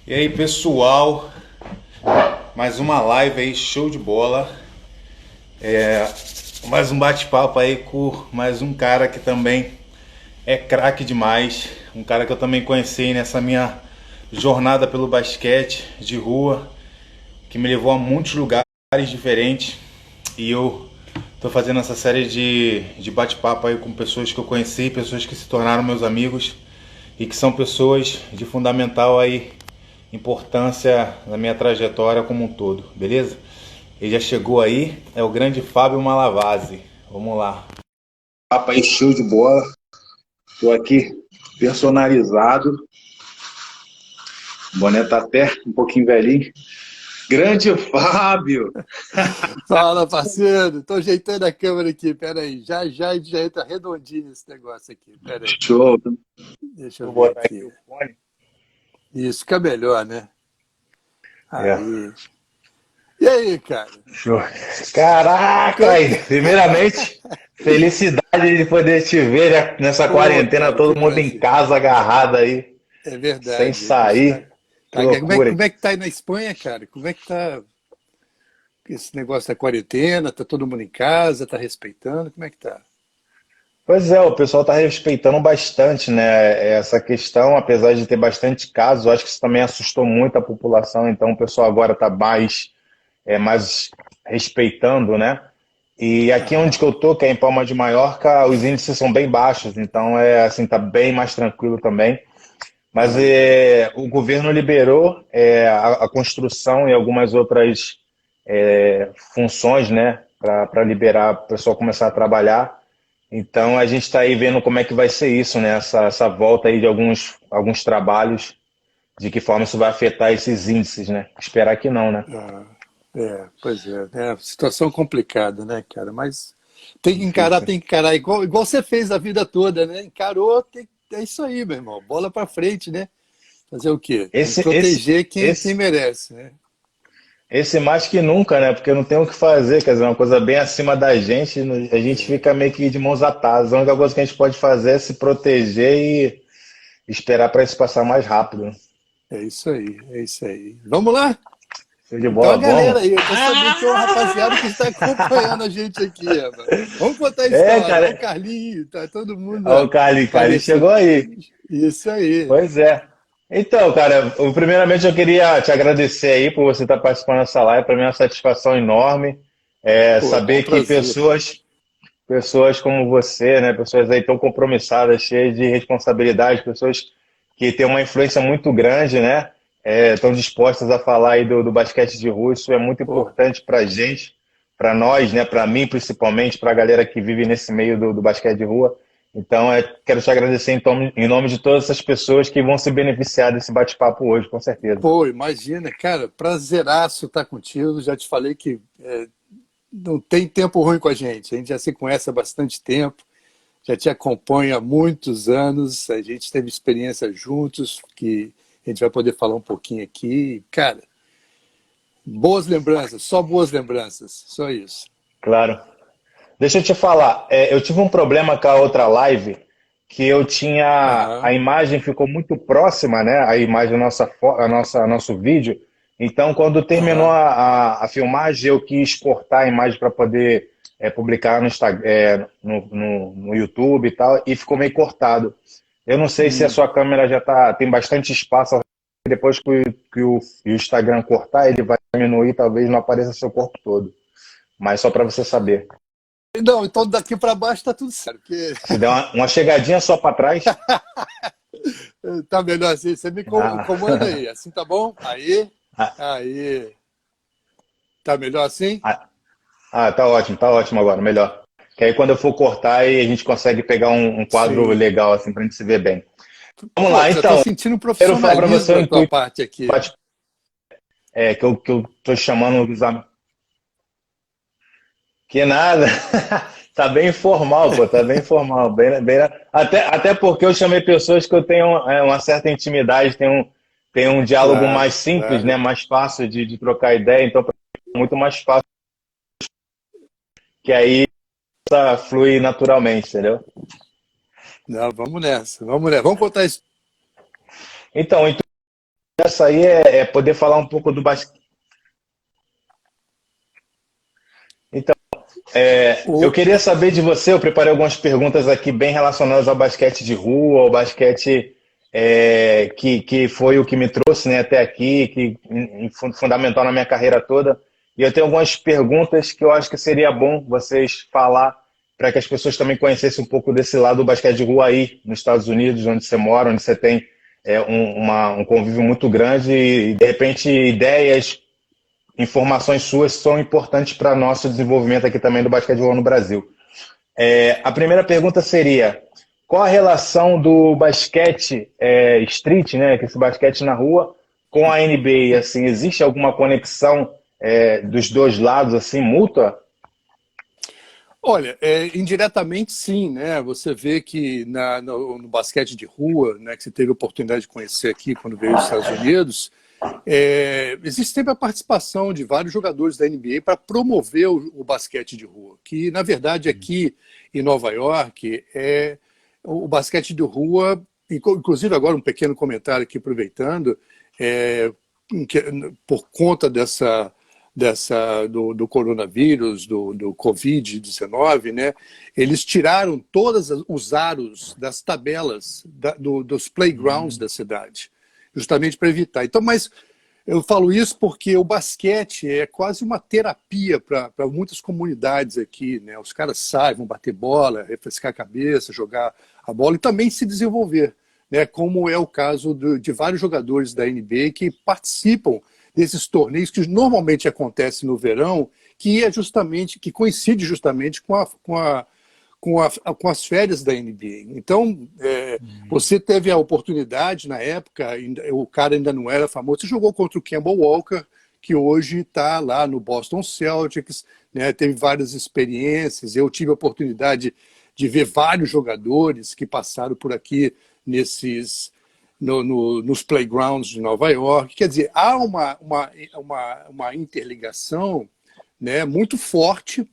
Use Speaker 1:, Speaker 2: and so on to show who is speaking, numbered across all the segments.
Speaker 1: E aí, pessoal, mais uma live aí, show de bola. Mais um bate-papo aí com mais um cara que também é craque demais. Um cara que eu também conheci nessa minha jornada pelo basquete de rua, que me levou a muitos lugares diferentes. E eu tô fazendo essa série de bate-papo aí com pessoas que eu conheci, pessoas que se tornaram meus amigos e que são pessoas de fundamental aí importância na minha trajetória como um todo, beleza? Ele já chegou aí, é o grande Fábio Malavasi. Vamos lá. Papo aí, show de bola. Tô aqui personalizado. O boné tá até um pouquinho velhinho. Grande Fábio!
Speaker 2: Fala, parceiro. Tô ajeitando a câmera aqui. Pera aí. Já a gente já entra redondinho nesse negócio aqui. Pera aí.
Speaker 1: Show!
Speaker 2: Deixa eu
Speaker 1: Vou
Speaker 2: ver
Speaker 1: botar aqui
Speaker 2: aqui.
Speaker 1: o fone.
Speaker 2: Isso fica melhor, né?
Speaker 1: É.
Speaker 2: Aí. E aí, cara?
Speaker 1: Show. Caraca,
Speaker 2: Quanto...
Speaker 1: aí, primeiramente, felicidade de poder te ver, né, nessa
Speaker 2: Pô,
Speaker 1: quarentena,
Speaker 2: cara, que
Speaker 1: todo mundo em
Speaker 2: prazer.
Speaker 1: casa agarrado aí,
Speaker 2: É
Speaker 1: sem
Speaker 2: verdade. A gente tá.
Speaker 1: sair. Que loucura, hein?
Speaker 2: Como é que tá aí na Espanha, cara? Como é que tá esse negócio da quarentena? Tá todo mundo em casa? Tá respeitando? Como é que tá?
Speaker 1: Pois é, o pessoal está respeitando bastante, né? Essa questão, apesar de ter bastante casos, eu acho que isso também assustou muito a população, então o pessoal agora está mais respeitando, né? E aqui onde que
Speaker 2: Aham.
Speaker 1: eu tô, que é em Palma de Maiorca, os índices são bem baixos, então assim, tá bem mais tranquilo também. Mas
Speaker 2: Ah, legal.
Speaker 1: o governo liberou a construção e algumas outras funções, né, para liberar o pessoal começar a trabalhar. Então a gente está aí vendo como é que vai ser isso, né? Essa volta aí de alguns trabalhos, de que forma isso vai afetar esses índices, né? Esperar que não, né?
Speaker 2: Ah, pois é. É situação complicada, né, cara? Mas
Speaker 1: Difícil.
Speaker 2: tem que encarar igual você fez a vida toda, né? Encarou, é isso aí, meu irmão. Bola pra frente, né? Fazer o quê? Tem que
Speaker 1: Esse, esse,
Speaker 2: proteger quem
Speaker 1: esse,
Speaker 2: merece, né?
Speaker 1: esse mais que nunca, né? Porque não tem o que fazer, quer dizer, uma coisa bem acima da gente, a gente fica meio que de mãos atadas. A única coisa que a gente pode fazer é se proteger e esperar para isso passar mais rápido, né?
Speaker 2: É isso aí, é isso aí. Vamos lá?
Speaker 1: Show de
Speaker 2: Então a
Speaker 1: bola,
Speaker 2: galera
Speaker 1: vamos?
Speaker 2: aí, eu tô sabendo que tem uma rapaziada que está acompanhando a gente aqui, rapaz. Vamos contar a
Speaker 1: É,
Speaker 2: história. Olha o
Speaker 1: cara.
Speaker 2: Carlinho, tá todo mundo
Speaker 1: Ó, o Carly
Speaker 2: aparecendo.
Speaker 1: chegou aí.
Speaker 2: Isso aí.
Speaker 1: Pois é. Então, cara, primeiramente eu queria te agradecer aí por você estar participando dessa live. Para mim é uma satisfação enorme
Speaker 2: Pô, bom
Speaker 1: saber que
Speaker 2: prazer.
Speaker 1: pessoas como você, né, pessoas aí tão compromissadas, cheias de responsabilidade, pessoas que têm uma influência muito grande, né, estão dispostas a falar aí do basquete de rua. Isso é muito
Speaker 2: Pô,
Speaker 1: importante para a gente, para nós, né, para mim principalmente, para a galera que vive nesse meio do basquete de rua. Então, quero te agradecer em nome de todas essas pessoas que vão se beneficiar desse bate-papo hoje, com certeza.
Speaker 2: pô, imagina, cara, prazeraço estar contigo. Já te falei que não tem tempo ruim com a gente. A gente já se conhece há bastante tempo, já te acompanha há muitos anos. A gente teve experiência juntos, que a gente vai poder falar um pouquinho aqui. Cara, boas lembranças, só boas lembranças, só isso.
Speaker 1: Claro. Deixa eu te falar, eu tive um problema com a outra live, que eu tinha, a
Speaker 2: Aham.
Speaker 1: imagem ficou muito próxima, né? A imagem da nosso vídeo. Então, quando terminou
Speaker 2: Aham.
Speaker 1: a filmagem, eu quis cortar a imagem para poder publicar no, no YouTube e tal, e ficou meio cortado. Eu não sei se a
Speaker 2: Hum.
Speaker 1: sua câmera já tem bastante espaço. Depois que o Instagram cortar, ele vai diminuir, talvez não apareça seu corpo todo. Mas só para você saber.
Speaker 2: Não, então daqui para baixo tá tudo certo. Porque
Speaker 1: Se der uma chegadinha só para trás.
Speaker 2: tá melhor assim. Você me
Speaker 1: Ah,
Speaker 2: comanda aí. Assim tá bom? Aí, aí. Tá melhor assim?
Speaker 1: tá ótimo agora, melhor. Que aí quando eu for cortar, aí a gente consegue pegar um quadro
Speaker 2: Sim.
Speaker 1: legal assim pra gente se ver bem. Vamos
Speaker 2: Pô,
Speaker 1: lá,
Speaker 2: já tô
Speaker 1: então.
Speaker 2: sentindo um
Speaker 1: Quero falar para você
Speaker 2: profissionalismo
Speaker 1: o
Speaker 2: da tua
Speaker 1: intuito
Speaker 2: parte
Speaker 1: do
Speaker 2: aqui.
Speaker 1: bate que eu tô chamando os amigos. Que nada. Tá bem informal, pô, tá bem informal. Até porque eu chamei pessoas que eu tenho uma certa intimidade, tenho um diálogo
Speaker 2: Claro,
Speaker 1: mais simples, né?
Speaker 2: claro.
Speaker 1: Mais fácil de trocar ideia, então pra mim é muito mais fácil, que aí flui naturalmente, entendeu?
Speaker 2: Não, vamos nessa, vamos nessa. Vamos contar isso.
Speaker 1: Então, essa aí é poder falar um pouco do basquete. Então, eu
Speaker 2: O,
Speaker 1: queria saber de você, eu preparei algumas perguntas aqui bem relacionadas ao basquete de rua, ao basquete que foi o que me trouxe, né, até aqui, que fundamental na minha carreira toda. E eu tenho algumas perguntas que eu acho que seria bom vocês falar para que as pessoas também conhecessem um pouco desse lado do basquete de rua aí, nos Estados Unidos, onde você mora, onde você tem um convívio muito grande e, de repente, ideias, informações suas são importantes para nosso desenvolvimento aqui também do basquete de rua no Brasil. A primeira pergunta seria: qual a relação do basquete street, né, que esse basquete na rua, com a NBA? Assim, existe alguma conexão dos dois lados, assim, mútua?
Speaker 2: olha, indiretamente sim, né? Você vê que no basquete de rua, né, que você teve a oportunidade de conhecer aqui quando veio aos Estados Unidos, existe sempre a participação de vários jogadores da NBA para promover o basquete de rua, que na verdade aqui em Nova York o basquete de rua, inclusive agora um pequeno comentário aqui aproveitando, é, por conta do coronavírus, do Covid-19, né, eles tiraram todos os aros das tabelas dos playgrounds da cidade, justamente para evitar. Então, mas eu falo isso porque o basquete é quase uma terapia para muitas comunidades aqui, né? Os caras saem, vão bater bola, refrescar a cabeça, jogar a bola e também se desenvolver, né? Como é o caso de vários jogadores da NBA que participam desses torneios que normalmente acontecem no verão, que coincide justamente com as férias da NBA. Então, você teve a oportunidade, na época, o cara ainda não era famoso, você jogou contra o Kemba Walker, que hoje está lá no Boston Celtics, né, teve várias experiências, eu tive a oportunidade de ver vários jogadores que passaram por aqui nos playgrounds de Nova York. Quer dizer, há uma interligação, né, muito forte.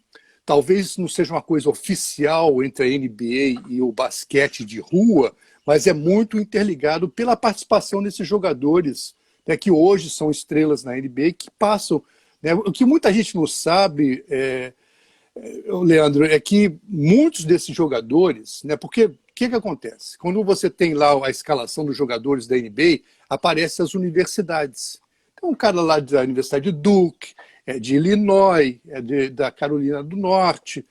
Speaker 2: Talvez não seja uma coisa oficial entre a NBA e o basquete de rua, mas é muito interligado pela participação desses jogadores, né, que hoje são estrelas na NBA, que passam. Né, o que muita gente não sabe, Leandro, é que muitos desses jogadores, né, porque o que acontece? Quando você tem lá a escalação dos jogadores da NBA, aparecem as universidades. Então, um cara lá da Universidade de Duke, de Illinois, da Carolina do Norte.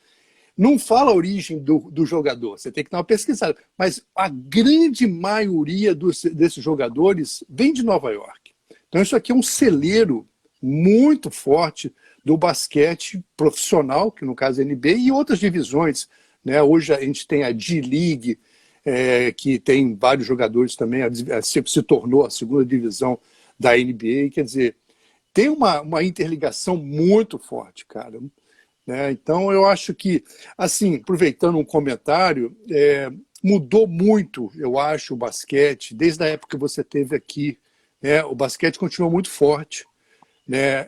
Speaker 2: Não fala a origem do jogador, você tem que dar uma pesquisada. Mas a grande maioria desses jogadores vem de Nova York. Então, isso aqui é um celeiro muito forte do basquete profissional, que no caso é a NBA, e outras divisões. Né? Hoje a gente tem a G-League, que tem vários jogadores também, se tornou a segunda divisão da NBA. Quer dizer, tem uma interligação muito forte, cara. Né? Então, eu acho que, assim, aproveitando um comentário, mudou muito, eu acho, o basquete, desde a época que você teve aqui. Né? O basquete continua muito forte. Né?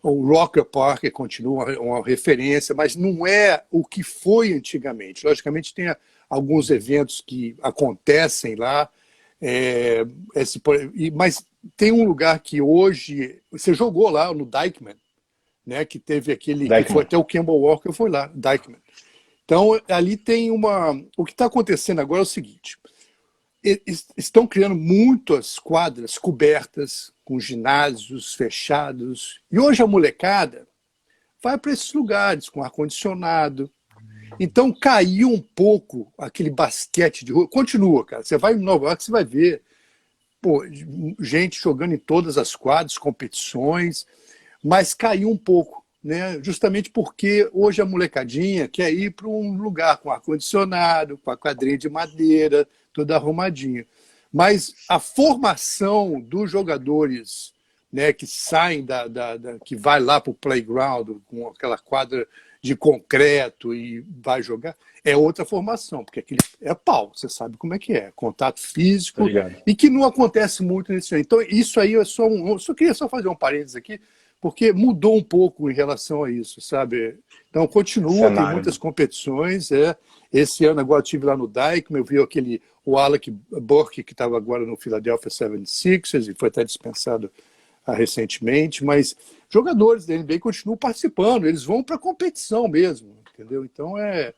Speaker 2: O Rocker Park continua uma referência, mas não é o que foi antigamente. Logicamente, tem alguns eventos que acontecem lá, mas tem um lugar que hoje... Você jogou lá no Dyckman, né, que teve aquele... Que foi até o Kemba Walker foi lá, Dyckman. Então, ali tem uma... O que está acontecendo agora é o seguinte. Estão criando muitas quadras cobertas, com ginásios fechados. E hoje a molecada vai para esses lugares, com ar-condicionado. Então, caiu um pouco aquele basquete de rua. Continua, cara. Você vai em Nova York, você vai ver gente jogando em todas as quadras, competições, mas caiu um pouco, né? Justamente porque hoje a molecadinha quer ir para um lugar com ar-condicionado, com a quadrinha de madeira, toda arrumadinha. Mas a formação dos jogadores, né, que saem que vai lá para o playground com aquela quadra de concreto e vai jogar, é outra formação, porque aquele é pau, você sabe como é que é, contato físico, e que não acontece muito nesse ano. Então, isso aí é só queria só fazer um parênteses aqui, porque mudou um pouco em relação a isso, sabe? Então, continua, tem muitas competições. Esse ano agora eu estive lá no Dyckman, eu vi aquele o Alec Burke, que estava agora no Philadelphia 76ers e foi até dispensado recentemente, mas jogadores da NBA continuam participando, eles vão para a competição mesmo, entendeu? Então é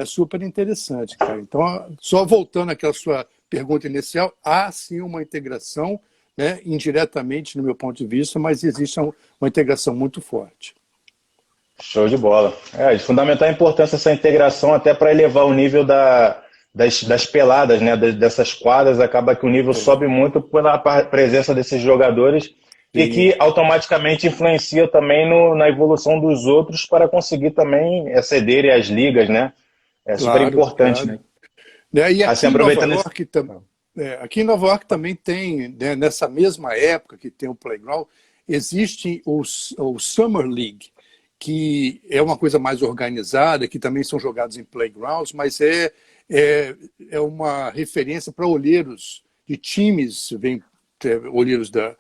Speaker 2: super interessante, cara. Então, só voltando àquela sua pergunta inicial, há sim uma integração, né, indiretamente, no meu ponto de vista, mas existe uma integração muito forte.
Speaker 3: Show de bola. É de fundamental importância essa integração até para elevar o nível das peladas, né? Dessas quadras, acaba que o nível sobe muito pela presença desses jogadores. Sim. E que automaticamente influencia também na evolução dos outros para conseguir também excederem as ligas, né? É super importante,
Speaker 2: claro. Né? E aqui,
Speaker 3: assim,
Speaker 2: em Nova York, aqui em Nova York também tem, né, nessa mesma época que tem o Playground, existe o Summer League, que é uma coisa mais organizada, que também são jogados em playgrounds, mas é uma referência para olheiros de times, olheiros da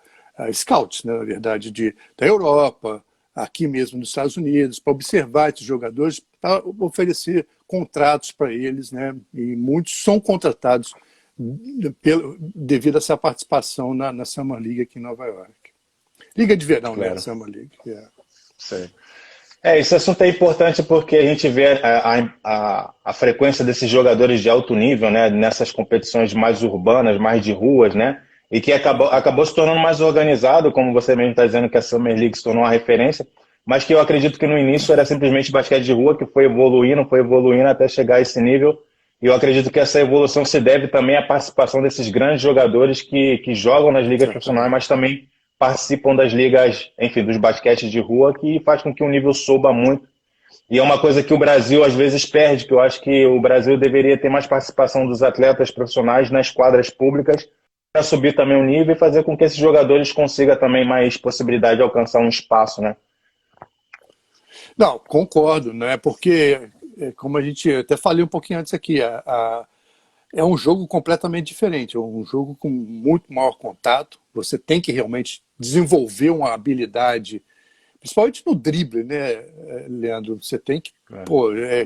Speaker 2: scouts, né, na verdade, da Europa, aqui mesmo nos Estados Unidos, para observar esses jogadores, para oferecer contratos para eles, né, e muitos são contratados devido a essa participação na Summer League aqui em Nova York. Liga de verão, claro. Né, Summer League.
Speaker 3: Sim. Esse assunto é importante porque a gente vê a frequência desses jogadores de alto nível, né, nessas competições mais urbanas, mais de ruas, né, e que acabou se tornando mais organizado, como você mesmo está dizendo que a Summer League se tornou uma referência, mas que eu acredito que no início era simplesmente basquete de rua, que foi evoluindo até chegar a esse nível, e eu acredito que essa evolução se deve também à participação desses grandes jogadores que jogam nas ligas profissionais, mas também participam das ligas, enfim, dos basquetes de rua, que faz com que o nível suba muito. E é uma coisa que o Brasil às vezes perde, que eu acho que o Brasil deveria ter mais participação dos atletas profissionais nas quadras públicas, para subir também o nível e fazer com que esses jogadores consigam também mais possibilidade de alcançar um espaço, né?
Speaker 2: Não, concordo, né? Porque, como a gente até falei um pouquinho antes aqui, é um jogo completamente diferente, é um jogo com muito maior contato, você tem que realmente desenvolver uma habilidade, principalmente no drible, né, Leandro? Você tem que,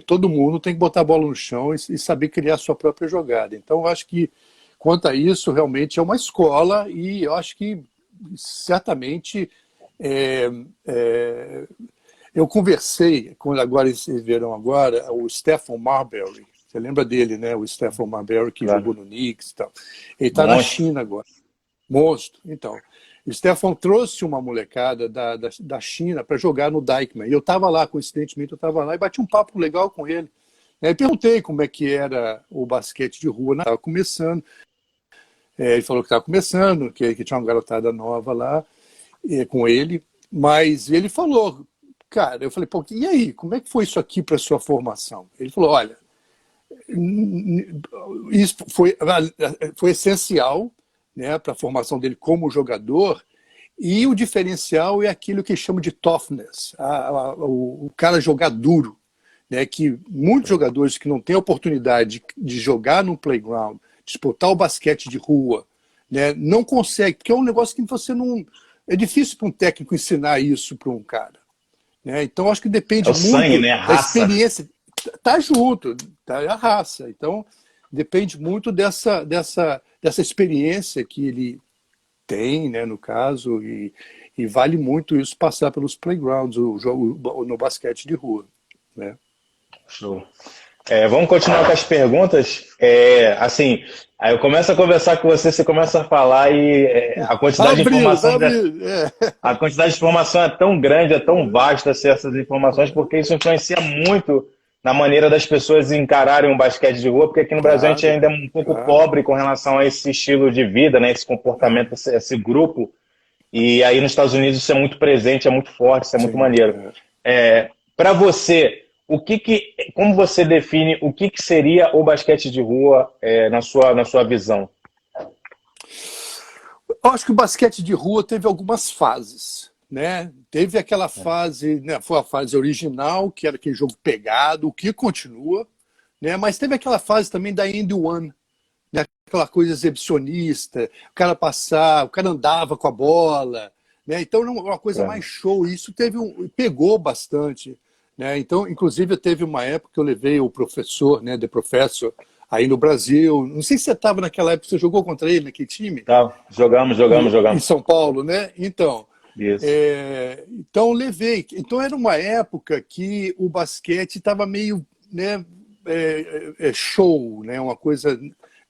Speaker 2: todo mundo tem que botar a bola no chão e saber criar a sua própria jogada. Então, eu acho que, quanto a isso, realmente é uma escola e eu acho que, certamente, eu conversei, agora vocês verão agora, o Stephon Marbury. Você lembra dele, né? O Stephon Marbury, que jogou no Knicks e tal. Ele está na China agora. Monstro. Então, o Stephon trouxe uma molecada da China para jogar no Dyckman. E eu estava lá, coincidentemente, eu estava lá e bati um papo legal com ele. Aí perguntei como é que era o basquete de rua. Estava começando. Ele falou que estava começando, que tinha uma garotada nova lá com ele. Mas ele falou, cara, eu falei, pô, e aí, como é que foi isso aqui para sua formação? Ele falou, olha, isso foi essencial, né, para a formação dele como jogador, e o diferencial é aquilo que chama de toughness, o cara jogar duro, né, que muitos jogadores que não têm a oportunidade de jogar no playground, disputar o basquete de rua, né, não conseguem, porque é um negócio que você não... É difícil para um técnico ensinar isso para um cara, né? Então acho que depende muito
Speaker 3: sangue, né?
Speaker 2: da experiência. Tá junto, tá a raça. Então, depende muito dessa experiência que ele tem, né, no caso, e vale muito isso passar pelos playgrounds, o jogo no basquete de rua, né?
Speaker 3: Show. Vamos continuar com as perguntas. Assim, aí eu começo a conversar com você, você começa a falar e a quantidade de informação... A quantidade de informação é tão grande, é tão vasta essas informações, porque isso influencia muito na maneira das pessoas encararem um basquete de rua, porque aqui no Brasil a gente ainda é um pouco pobre com relação a esse estilo de vida, né, esse comportamento, esse grupo. E aí nos Estados Unidos isso é muito presente, é muito forte, isso é muito maneiro. Para você, como você define o que seria o basquete de rua na sua visão?
Speaker 2: Eu acho que o basquete de rua teve algumas fases, né? Teve aquela fase, né, foi a fase original, que era aquele jogo pegado, que continua, né? Mas teve aquela fase também da end one, né? Aquela coisa exibicionista, o cara andava com a bola, né? Então era uma coisa mais show, e isso pegou bastante, né? Então, inclusive, teve uma época que eu levei o professor, né, The Professor, aí no Brasil. Não sei se você estava naquela época, você jogou contra ele naquele time?
Speaker 3: Tá, jogamos.
Speaker 2: Em São Paulo, né? Então,
Speaker 3: Isso.
Speaker 2: então levei. Então era uma época que o basquete estava meio, né, show, né? Uma coisa,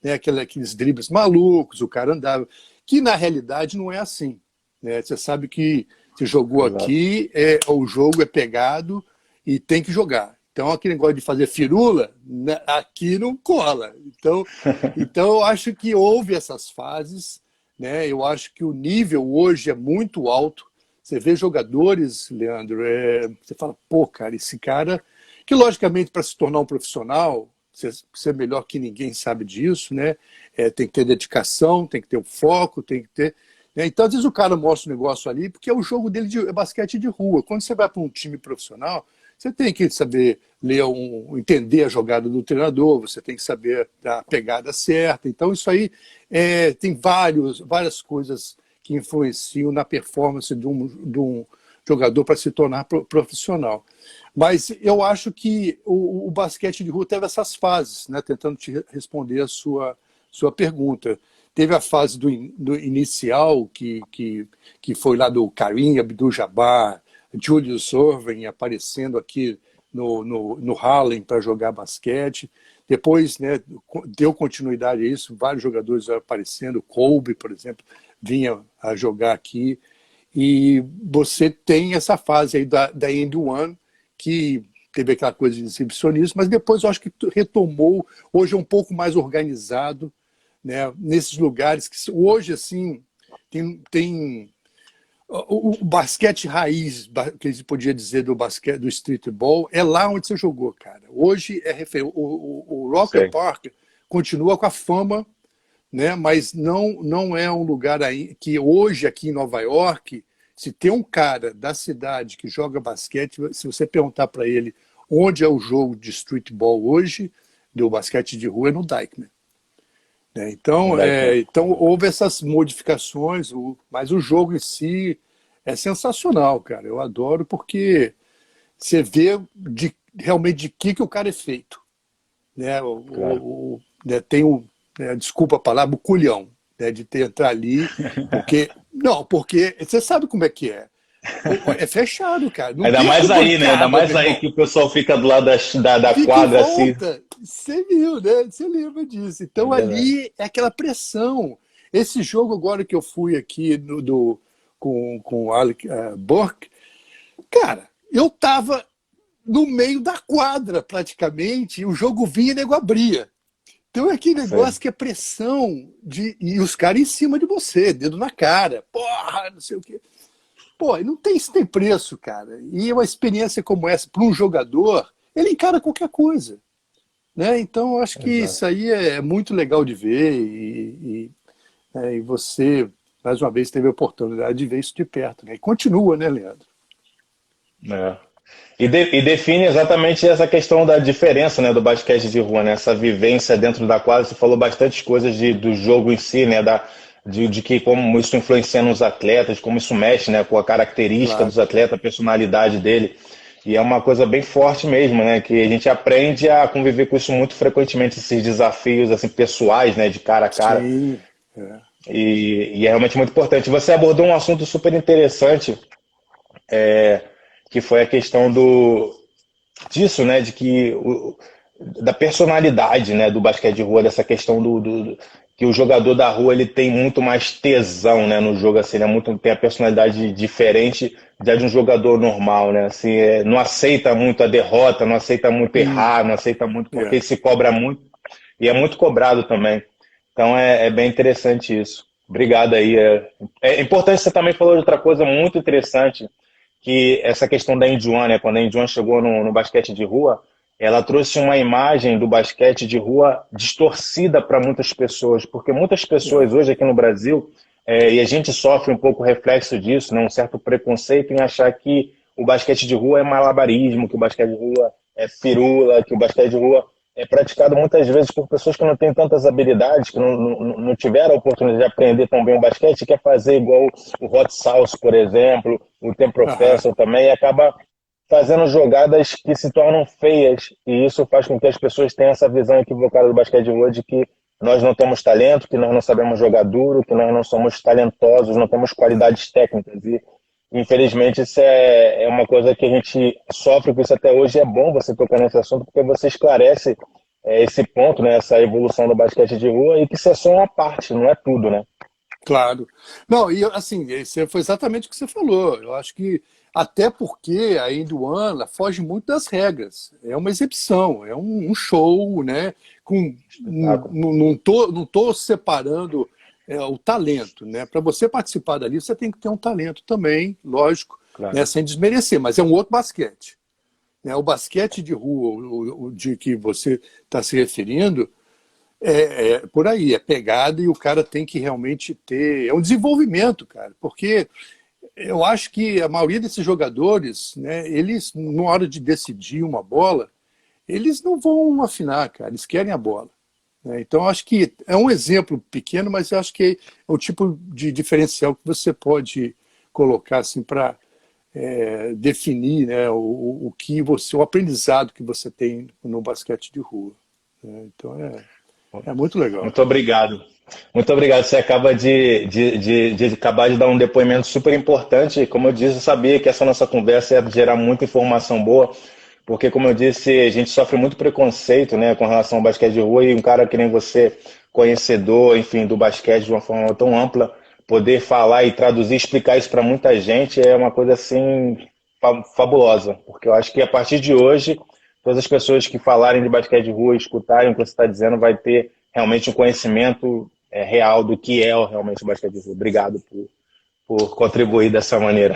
Speaker 2: né, aqueles dribles malucos, o cara andava, que na realidade não é assim, né? Você sabe que você jogou
Speaker 3: Exato.
Speaker 2: aqui, o jogo é pegado e tem que jogar. Então, aquele negócio de fazer firula, né, aqui não cola. Então, eu acho que houve essas fases, né? Eu acho que o nível hoje é muito alto. Você vê jogadores, Leandro, você fala, pô, cara, esse cara, que logicamente para se tornar um profissional, você é melhor que ninguém sabe disso, né? Tem que ter dedicação, tem que ter o foco, tem que ter... Né? Então, às vezes o cara mostra um negócio ali, porque é o jogo dele é basquete de rua. Quando você vai para um time profissional, você tem que saber ler entender a jogada do treinador, você tem que saber a pegada certa. Então, isso aí tem várias coisas que influenciam na performance de um jogador para se tornar profissional. Mas eu acho que o basquete de rua teve essas fases, né? Tentando te responder a sua pergunta. Teve a fase do inicial, que foi lá do Kareem Abdul-Jabbar, Julius Erving aparecendo aqui no Harlem para jogar basquete. Depois, né, deu continuidade a isso, vários jogadores aparecendo, Kobe, por exemplo, vinha a jogar aqui. E você tem essa fase aí da End One, que teve aquela coisa de exibicionismo, mas depois eu acho que retomou, hoje é um pouco mais organizado, né, nesses lugares que hoje, assim, tem o basquete raiz, que a gente podia dizer do basquete, do streetball, é lá onde você jogou, cara. Hoje o Rocker Park continua com a fama, né? Mas não é um lugar aí que hoje aqui em Nova York, se tem um cara da cidade que joga basquete, se você perguntar para ele onde é o jogo de streetball hoje, do basquete de rua, é no Dyckman. Então, houve essas modificações, mas o jogo em si é sensacional, cara. Eu adoro porque você vê realmente de que o cara é feito. Né? Tem desculpa a palavra, o culhão, né? De entrar ali, porque você sabe como é que é. É fechado, cara. Não
Speaker 3: Ainda mais aí, né? Ainda mais aí que o pessoal fica do lado da quadra assim.
Speaker 2: Você viu, né? Você lembra disso. Então ali é aquela pressão. Esse jogo agora que eu fui aqui com o Alec Burke, cara, eu tava no meio da quadra praticamente, e o jogo vinha e o nego abria. Então é aquele negócio que é pressão e os caras em cima de você, dedo na cara, porra, não sei o quê. Pô, isso tem preço, cara. E uma experiência como essa, para um jogador, ele encara qualquer coisa. Né? Então, eu acho que isso aí é muito legal de ver e você, mais uma vez, teve a oportunidade de ver isso de perto. Né? E continua, né, Leandro?
Speaker 3: E define exatamente essa questão da diferença, né, do basquete de rua, né? Essa vivência dentro da quadra. Você falou bastante coisas do jogo em si, né? De que como isso influencia nos atletas, como isso mexe, né, com a característica dos atletas, a personalidade dele. E é uma coisa bem forte mesmo, né? Que a gente aprende a conviver com isso muito frequentemente, esses desafios assim, pessoais, né? De cara a cara.
Speaker 2: Sim.
Speaker 3: E é realmente muito importante. Você abordou um assunto super interessante, que foi a questão disso, né? De que da personalidade, né, do basquete de rua, dessa questão que o jogador da rua ele tem muito mais tesão, né, no jogo, assim, né, tem a personalidade diferente de um jogador normal, né, assim, não aceita muito a derrota, não aceita muito errar, não aceita muito porque ele se cobra muito e é muito cobrado também. Então é bem interessante isso. Obrigado aí. É importante, você também falou de outra coisa muito interessante, que essa questão da End One, né, quando a End One chegou no basquete de rua, ela trouxe uma imagem do basquete de rua distorcida para muitas pessoas, porque muitas pessoas hoje aqui no Brasil, e a gente sofre um pouco o reflexo disso, né, um certo preconceito em achar que o basquete de rua é malabarismo, que o basquete de rua é firula, que o basquete de rua é praticado muitas vezes por pessoas que não têm tantas habilidades, que não tiveram a oportunidade de aprender tão bem o basquete, quer fazer igual o Hot Sauce, por exemplo, o Tem Professor também, e acaba fazendo jogadas que se tornam feias, e isso faz com que as pessoas tenham essa visão equivocada do basquete de rua de que nós não temos talento, que nós não sabemos jogar duro, que nós não somos talentosos, não temos qualidades técnicas. E, infelizmente, isso é uma coisa que a gente sofre com isso até hoje. É bom você tocar nesse assunto, porque você esclarece esse ponto, né, essa evolução do basquete de rua, e que isso é só uma parte, não é tudo, né?
Speaker 2: Claro. Não, e assim, esse foi exatamente o que você falou. Eu acho que, até porque a Indiana foge muito das regras. É uma exibição, é um show, né? Não tô separando o talento, né? Para você participar dali, você tem que ter um talento também, lógico,
Speaker 3: Claro.
Speaker 2: né? Sem desmerecer, mas é um outro basquete. Né? O basquete de rua, o de que você está se referindo, é por aí, é pegada e o cara tem que realmente ter. É um desenvolvimento, cara, porque eu acho que a maioria desses jogadores, né, eles, na hora de decidir uma bola, eles não vão afinar, cara, eles querem a bola. Né? Então, eu acho que é um exemplo pequeno, mas eu acho que é o tipo de diferencial que você pode colocar assim, para definir, né, o aprendizado que você tem no basquete de rua. Né? Então, é muito legal.
Speaker 3: Muito obrigado. Muito obrigado. Você acaba de acabar de dar um depoimento super importante. Como eu disse, eu sabia que essa nossa conversa ia gerar muita informação boa, porque, como eu disse, a gente sofre muito preconceito, né, com relação ao basquete de rua, e um cara que nem você, conhecedor, enfim, do basquete de uma forma tão ampla, poder falar e traduzir, explicar isso para muita gente é uma coisa assim fabulosa, porque eu acho que a partir de hoje todas as pessoas que falarem de basquete de rua e escutarem o que você está dizendo vai ter realmente um conhecimento real do que é realmente o basquete de rua. Obrigado por contribuir dessa maneira.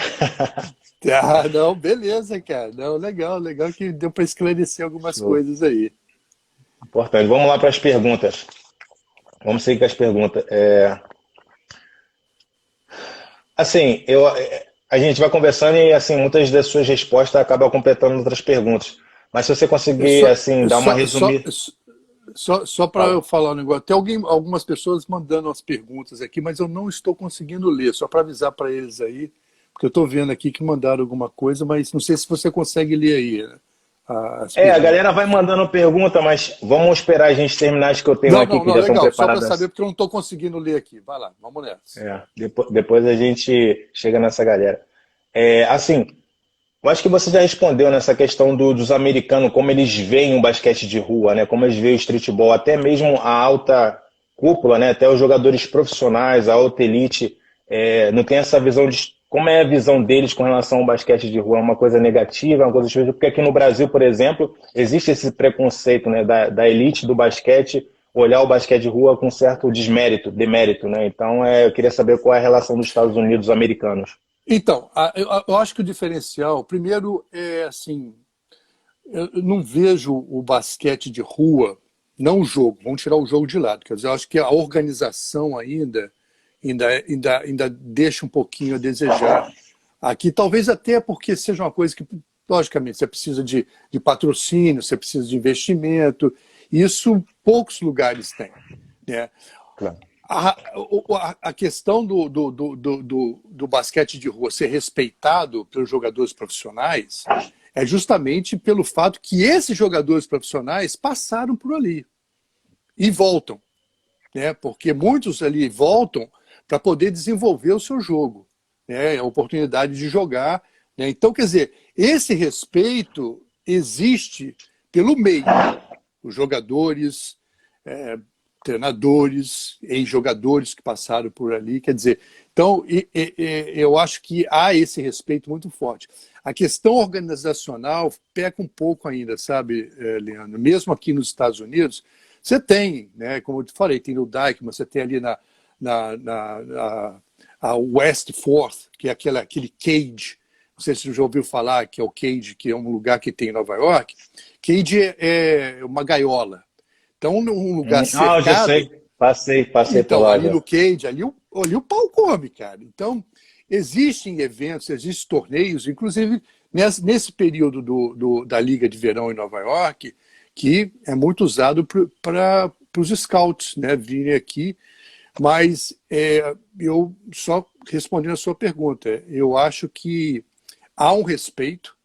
Speaker 2: Ah, não, beleza, cara. Não, legal que deu para esclarecer algumas
Speaker 3: Show.
Speaker 2: coisas aí.
Speaker 3: Importante. Vamos lá para as perguntas. Vamos seguir com as perguntas. Assim, a gente vai conversando e assim, muitas das suas respostas acabam completando outras perguntas. Mas se você conseguir assim, dar uma resumida.
Speaker 2: Só para eu falar um negócio, tem algumas pessoas mandando as perguntas aqui, mas eu não estou conseguindo ler, só para avisar para eles aí, porque eu estou vendo aqui que mandaram alguma coisa, mas não sei se você consegue ler aí. Né,
Speaker 3: a galera vai mandando pergunta, mas vamos esperar a gente terminar as que eu tenho aqui, que já estão preparadas.
Speaker 2: Só para saber, porque eu não estou conseguindo ler aqui. Vai lá, vamos nessa.
Speaker 3: Depois a gente chega nessa galera. Assim, eu acho que você já respondeu nessa questão dos americanos, como eles veem o basquete de rua, né? Como eles veem o streetball, até mesmo a alta cúpula, né? Até os jogadores profissionais, a alta elite, não tem essa visão de como é a visão deles com relação ao basquete de rua. É uma coisa negativa, é uma coisa difícil, porque aqui no Brasil, por exemplo, existe esse preconceito, né? Da elite do basquete olhar o basquete de rua com certo demérito, né? Então, eu queria saber qual é a relação dos Estados Unidos americanos.
Speaker 2: Então, eu acho que o diferencial, primeiro, é assim, eu não vejo o basquete de rua, não o jogo, vamos tirar o jogo de lado, quer dizer, eu acho que a organização ainda deixa um pouquinho a desejar. Aqui, talvez até porque seja uma coisa que, logicamente, você precisa de patrocínio, você precisa de investimento, isso poucos lugares têm. Né?
Speaker 3: Claro.
Speaker 2: A questão do basquete de rua ser respeitado pelos jogadores profissionais é justamente pelo fato que esses jogadores profissionais passaram por ali e voltam. Né? Porque muitos ali voltam para poder desenvolver o seu jogo, né? A oportunidade de jogar. Né? Então, quer dizer, esse respeito existe pelo meio. Os jogadores, treinadores, ex-jogadores que passaram por ali. Quer dizer, então, eu acho que há esse respeito muito forte. A questão organizacional peca um pouco ainda, sabe, Leandro? Mesmo aqui nos Estados Unidos, você tem, né, como eu te falei, tem no Dyckman, você tem ali a West Fourth, que é aquele cage. Não sei se você já ouviu falar que é o cage, que é um lugar que tem em Nova York. Cage é uma gaiola. Então, um lugar cercado...
Speaker 3: eu já sei. Passei
Speaker 2: então,
Speaker 3: por lá.
Speaker 2: ali no cage, ali o pau come, cara. Então, existem eventos, existem torneios, inclusive nesse período da Liga de Verão em Nova York, que é muito usado para os scouts, né, virem aqui. Mas eu só respondendo a sua pergunta, eu acho que há um respeito,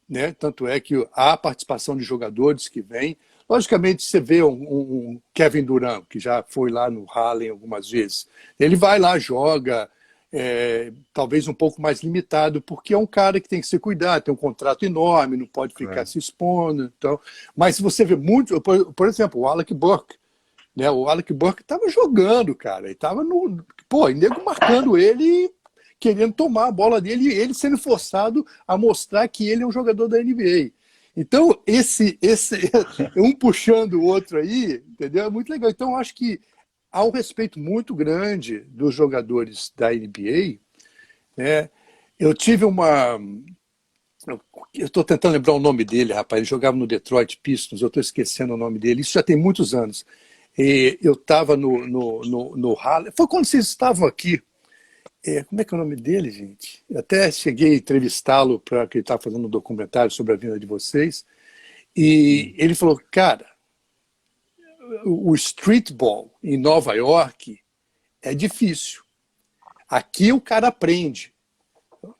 Speaker 2: né? Tanto é que há participação de jogadores que vêm. Logicamente, você vê um Kevin Durant, que já foi lá no Harlem algumas vezes. Ele vai lá, joga, talvez um pouco mais limitado, porque é um cara que tem que se cuidar, tem um contrato enorme, não pode ficar se expondo. Então. Mas se você vê muito, por exemplo, o Alec Burke, né? O Alec Burke estava jogando, cara, ele estava no. Pô, e nego marcando ele, querendo tomar a bola dele, e ele sendo forçado a mostrar que ele é um jogador da NBA. Então, esse um puxando o outro aí, entendeu? É muito legal. Então, eu acho que há um respeito muito grande dos jogadores da NBA, né? Eu tive uma. Eu estou tentando lembrar o nome dele, rapaz. Ele jogava no Detroit Pistons, eu estou esquecendo o nome dele. Isso já tem muitos anos. E eu estava no Harlem. Foi quando vocês estavam aqui. Como é que é o nome dele, gente? Eu até cheguei a entrevistá-lo para que ele estava fazendo um documentário sobre a vinda de vocês. E ele falou, cara, o streetball em Nova York é difícil. Aqui o cara aprende,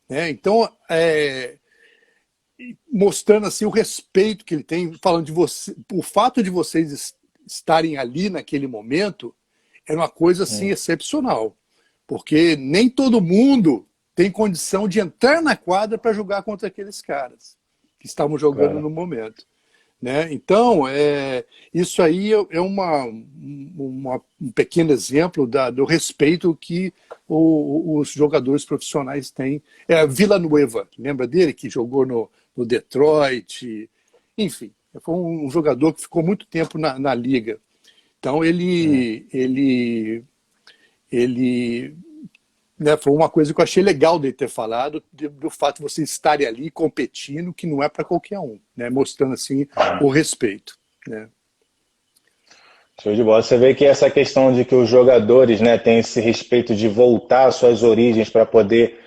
Speaker 2: né? Então, mostrando assim o respeito que ele tem, falando de você, o fato de vocês estarem ali naquele momento era uma coisa assim excepcional. Porque nem todo mundo tem condição de entrar na quadra para jogar contra aqueles caras que estavam jogando no momento, né? Então, isso aí é um pequeno exemplo do respeito que os jogadores profissionais têm. Villanueva, lembra dele? Que jogou no Detroit. Enfim, foi um jogador que ficou muito tempo na liga. Então, né, foi uma coisa que eu achei legal de ter falado, do fato de vocês estarem ali competindo, que não é para qualquer um, né, mostrando assim o respeito, né.
Speaker 3: Show de bola. Você vê que essa questão de que os jogadores, né, têm esse respeito de voltar às suas origens para poder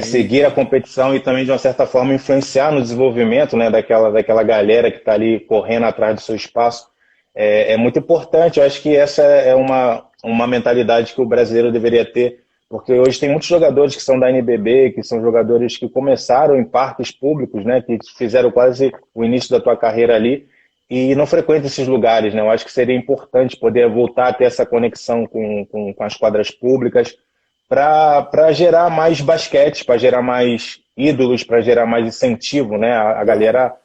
Speaker 3: seguir a competição e também, de uma certa forma, influenciar no desenvolvimento, né, daquela galera que está ali correndo atrás do seu espaço, é muito importante. Eu acho que essa é uma mentalidade que o brasileiro deveria ter, porque hoje tem muitos jogadores que são da NBB, que são jogadores que começaram em parques públicos, né, que fizeram quase o início da tua carreira ali, e não frequentam esses lugares, né? Eu acho que seria importante poder voltar a ter essa conexão com as quadras públicas para gerar mais basquete, para gerar mais ídolos, para gerar mais incentivo, né? A galera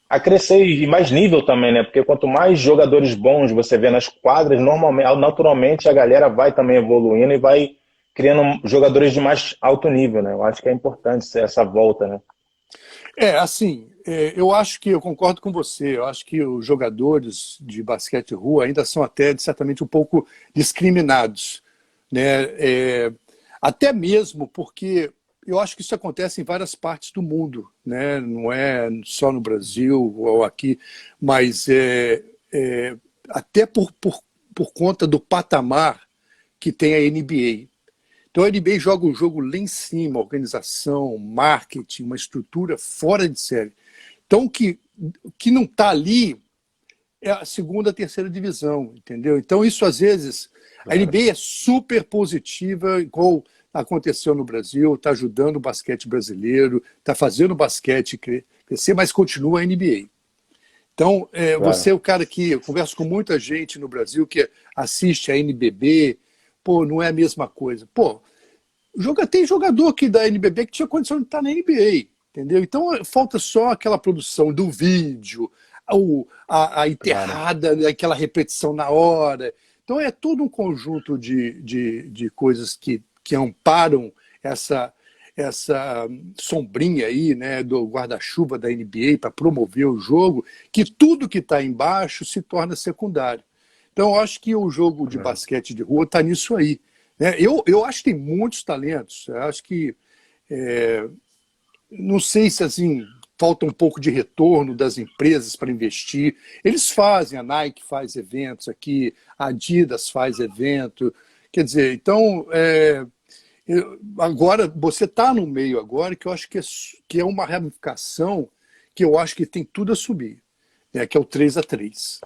Speaker 3: a crescer e mais nível também, né? Porque quanto mais jogadores bons você vê nas quadras, naturalmente a galera vai também evoluindo e vai criando jogadores de mais alto nível, né? Eu acho que é importante essa volta, né?
Speaker 2: Assim, eu acho que eu concordo com você. Eu acho que os jogadores de basquete de rua ainda são até, certamente, um pouco discriminados, né? Até mesmo porque eu acho que isso acontece em várias partes do mundo, né? Não é só no Brasil ou aqui, mas até por conta do patamar que tem a NBA. Então a NBA joga um jogo lá em cima, organização, marketing, uma estrutura fora de série. Então o que não está ali é a segunda, a terceira divisão, entendeu? Então isso às vezes, a NBA é super positiva, igual aconteceu no Brasil, está ajudando o basquete brasileiro, está fazendo o basquete crescer, mas continua a NBA. Então, você é o cara que, eu converso com muita gente no Brasil que assiste a NBB, pô, não é a mesma coisa. Pô, tem jogador aqui da NBB que tinha condição de estar na NBA, entendeu? Então falta só aquela produção do vídeo, a enterrada, aquela repetição na hora. Então é todo um conjunto de coisas que amparam essa sombrinha aí, né, do guarda-chuva da NBA para promover o jogo, que tudo que está embaixo se torna secundário. Então eu acho que o jogo de basquete de rua está nisso aí. Eu acho que tem muitos talentos. Eu acho que não sei se assim falta um pouco de retorno das empresas para investir. Eles fazem, a Nike faz eventos aqui, a Adidas faz evento. Quer dizer, então agora você está no meio agora que eu acho que é uma ramificação que eu acho que tem tudo a subir, né, que é o 3x3.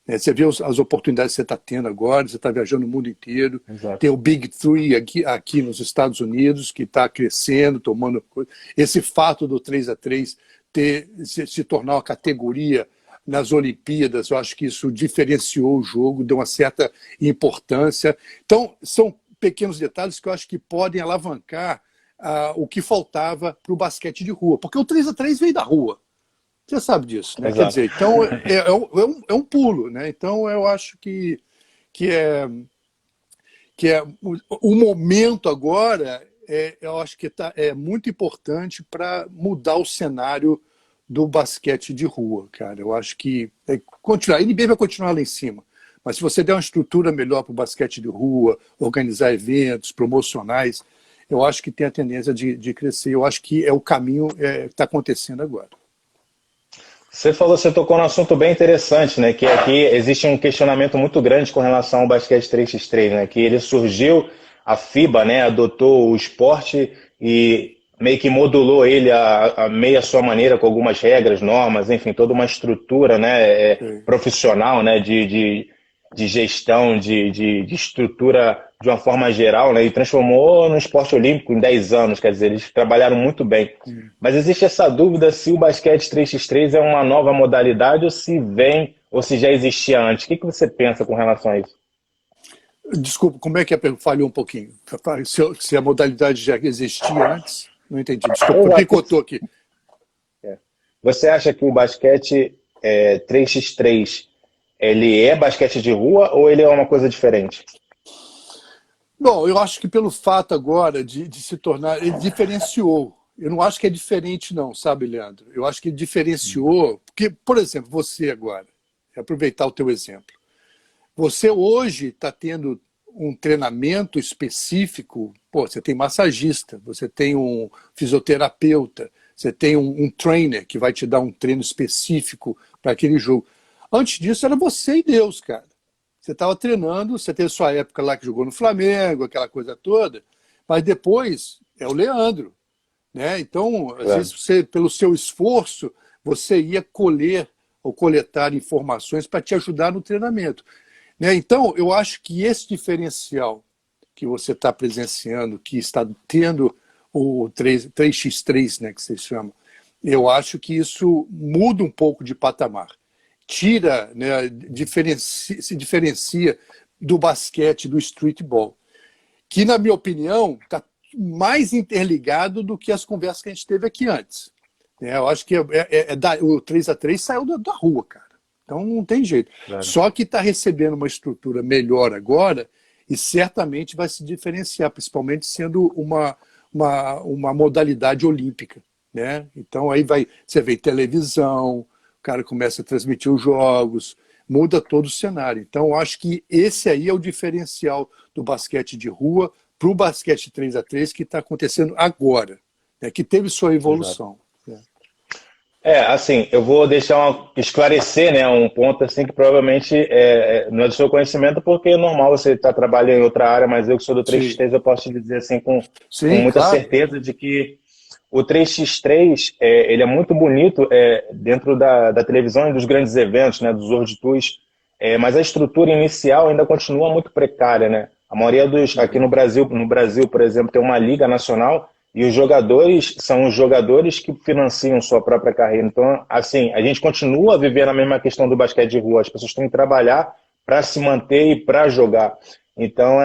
Speaker 2: Você vê as oportunidades que você está tendo agora, você está viajando o mundo inteiro.
Speaker 3: Exato.
Speaker 2: Tem o Big Three aqui nos Estados Unidos, que está crescendo, tomando coisa. Esse fato do 3x3 se tornar uma categoria nas Olimpíadas. Eu acho que isso diferenciou o jogo, deu uma certa importância. Então, são pequenos detalhes que eu acho que podem alavancar o que faltava para o basquete de rua. Porque o 3x3 veio da rua. Você sabe disso, né? Quer dizer, então é um pulo, né? Então eu acho que o momento agora eu acho que é muito importante para mudar o cenário do basquete de rua, cara. Eu acho que continuar, a NBA vai continuar lá em cima, mas se você der uma estrutura melhor para o basquete de rua, organizar eventos promocionais, eu acho que tem a tendência de crescer. Eu acho que é o caminho que está acontecendo agora.
Speaker 3: Você tocou num assunto bem interessante, né? Que aqui existe um questionamento muito grande com relação ao basquete 3x3, né? Que ele surgiu, a FIBA, né, adotou o esporte e meio que modulou ele a meia sua maneira, com algumas regras, normas, enfim, toda uma estrutura, né, profissional, né, de gestão, de estrutura de uma forma geral, né, e transformou no esporte olímpico em 10 anos, quer dizer, eles trabalharam muito bem. Mas existe essa dúvida se o basquete 3x3 é uma nova modalidade ou se vem, ou se já existia antes. O que você pensa com relação a isso?
Speaker 2: Desculpa, como é que falhou um pouquinho? Se a modalidade já existia antes? Não entendi, desculpa, picotou aqui.
Speaker 3: Você acha que o basquete 3x3 ele é basquete de rua ou ele é uma coisa diferente?
Speaker 2: Bom, eu acho que pelo fato agora de se tornar... Ele diferenciou. Eu não acho que é diferente não, sabe, Leandro? Eu acho que ele diferenciou... Porque, por exemplo, você agora, aproveitar o teu exemplo. Você hoje está tendo um treinamento específico, você tem massagista, você tem um fisioterapeuta, você tem um trainer que vai te dar um treino específico para aquele jogo. Antes disso era você e Deus, cara. Você estava treinando, você teve sua época lá que jogou no Flamengo, aquela coisa toda, mas depois é o Leandro, né? Então, às vezes, você, pelo seu esforço, você ia colher ou coletar informações para te ajudar no treinamento. Né? Então, eu acho que esse diferencial que você está presenciando, que está tendo o 3x3, né, que você chama, eu acho que isso muda um pouco de patamar. Tira, né, se diferencia do basquete, do streetball, que, na minha opinião, está mais interligado do que as conversas que a gente teve aqui antes. Eu acho que o 3x3 saiu da rua, cara. Então não tem jeito. Claro. Só que está recebendo uma estrutura melhor agora e certamente vai se diferenciar, principalmente sendo uma modalidade olímpica. Né? Então aí você vê televisão, o cara começa a transmitir os jogos, muda todo o cenário. Então eu acho que esse aí é o diferencial do basquete de rua para o basquete 3x3 que está acontecendo agora, né? Que teve sua evolução.
Speaker 3: Assim, eu vou esclarecer, né, um ponto assim que provavelmente não é do seu conhecimento, porque é normal você estar trabalhando em outra área, mas eu que sou do 3x3 eu posso te dizer assim com muita certeza de que o 3x3 ele é muito bonito dentro da televisão e dos grandes eventos, né, dos World Tours, mas a estrutura inicial ainda continua muito precária, né? A maioria aqui no Brasil, por exemplo, tem uma liga nacional e os jogadores são os jogadores que financiam sua própria carreira. Então, assim, a gente continua vivendo a mesma questão do basquete de rua. As pessoas têm que trabalhar para se manter e para jogar. Então,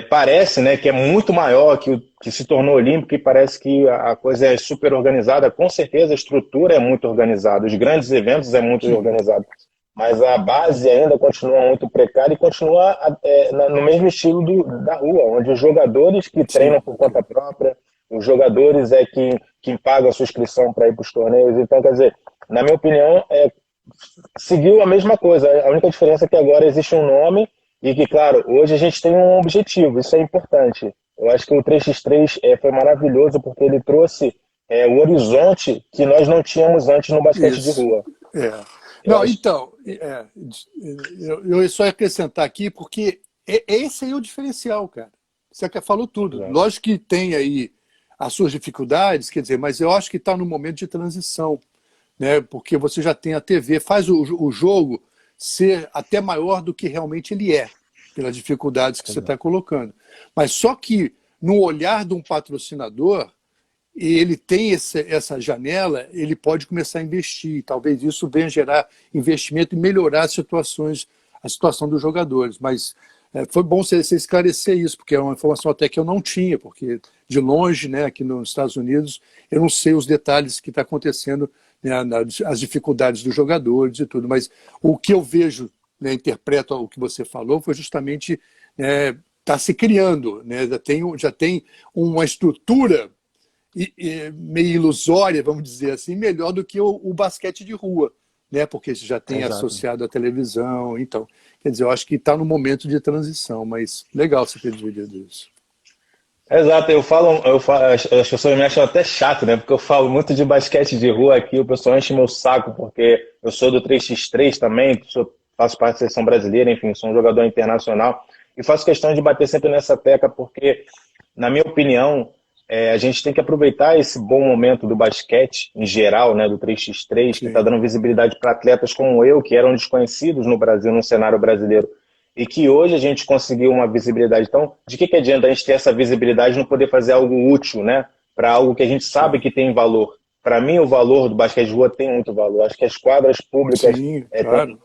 Speaker 3: parece, né, que é muito maior que se tornou olímpico e parece que a coisa é super organizada. Com certeza a estrutura é muito organizada, os grandes eventos é muito organizado. Mas a base ainda continua muito precária e continua no mesmo estilo da rua, onde os jogadores que treinam por conta própria, os jogadores quem pagam a sua inscrição para ir para os torneios. Então, quer dizer, na minha opinião, seguiu a mesma coisa. A única diferença é que agora existe um nome e que, claro, hoje a gente tem um objetivo, isso é importante. Eu acho que o 3x3 foi maravilhoso porque ele trouxe o horizonte que nós não tínhamos antes no basquete de rua.
Speaker 2: Não, então, eu só ia acrescentar aqui, porque esse aí é o diferencial, cara. Você falou tudo. Lógico que tem aí as suas dificuldades, quer dizer, mas eu acho que está no momento de transição, né? Porque você já tem a TV, faz o jogo ser até maior do que realmente ele é, pelas dificuldades que você está colocando. Mas só que no olhar de um patrocinador, e ele tem essa janela, ele pode começar a investir. Talvez isso venha gerar investimento e melhorar a situação dos jogadores. Mas foi bom você esclarecer isso, porque é uma informação até que eu não tinha, porque de longe, né, aqui nos Estados Unidos, eu não sei os detalhes que está acontecendo, né, as dificuldades dos jogadores e tudo. Mas o que eu vejo, né, interpreto o que você falou, foi justamente está se criando, né, já tem uma estrutura meio ilusória, vamos dizer assim, melhor do que o basquete de rua, né? Porque já tem associado à televisão. Então, quer dizer, eu acho que está no momento de transição, mas legal você ter dividido isso.
Speaker 3: Exato, as pessoas me acham até chato, né? Porque eu falo muito de basquete de rua aqui, o pessoal enche meu saco, porque eu sou do 3x3 também, faço parte da seleção brasileira, enfim, sou um jogador internacional, e faço questão de bater sempre nessa tecla, porque, na minha opinião, a gente tem que aproveitar esse bom momento do basquete, em geral, né, do 3x3, que está dando visibilidade para atletas como eu, que eram desconhecidos no Brasil, no cenário brasileiro, e que hoje a gente conseguiu uma visibilidade. Então, de que adianta a gente ter essa visibilidade e não poder fazer algo útil, né, para algo que a gente sabe que tem valor? Para mim, o valor do basquete de rua tem muito valor. Acho que as quadras públicas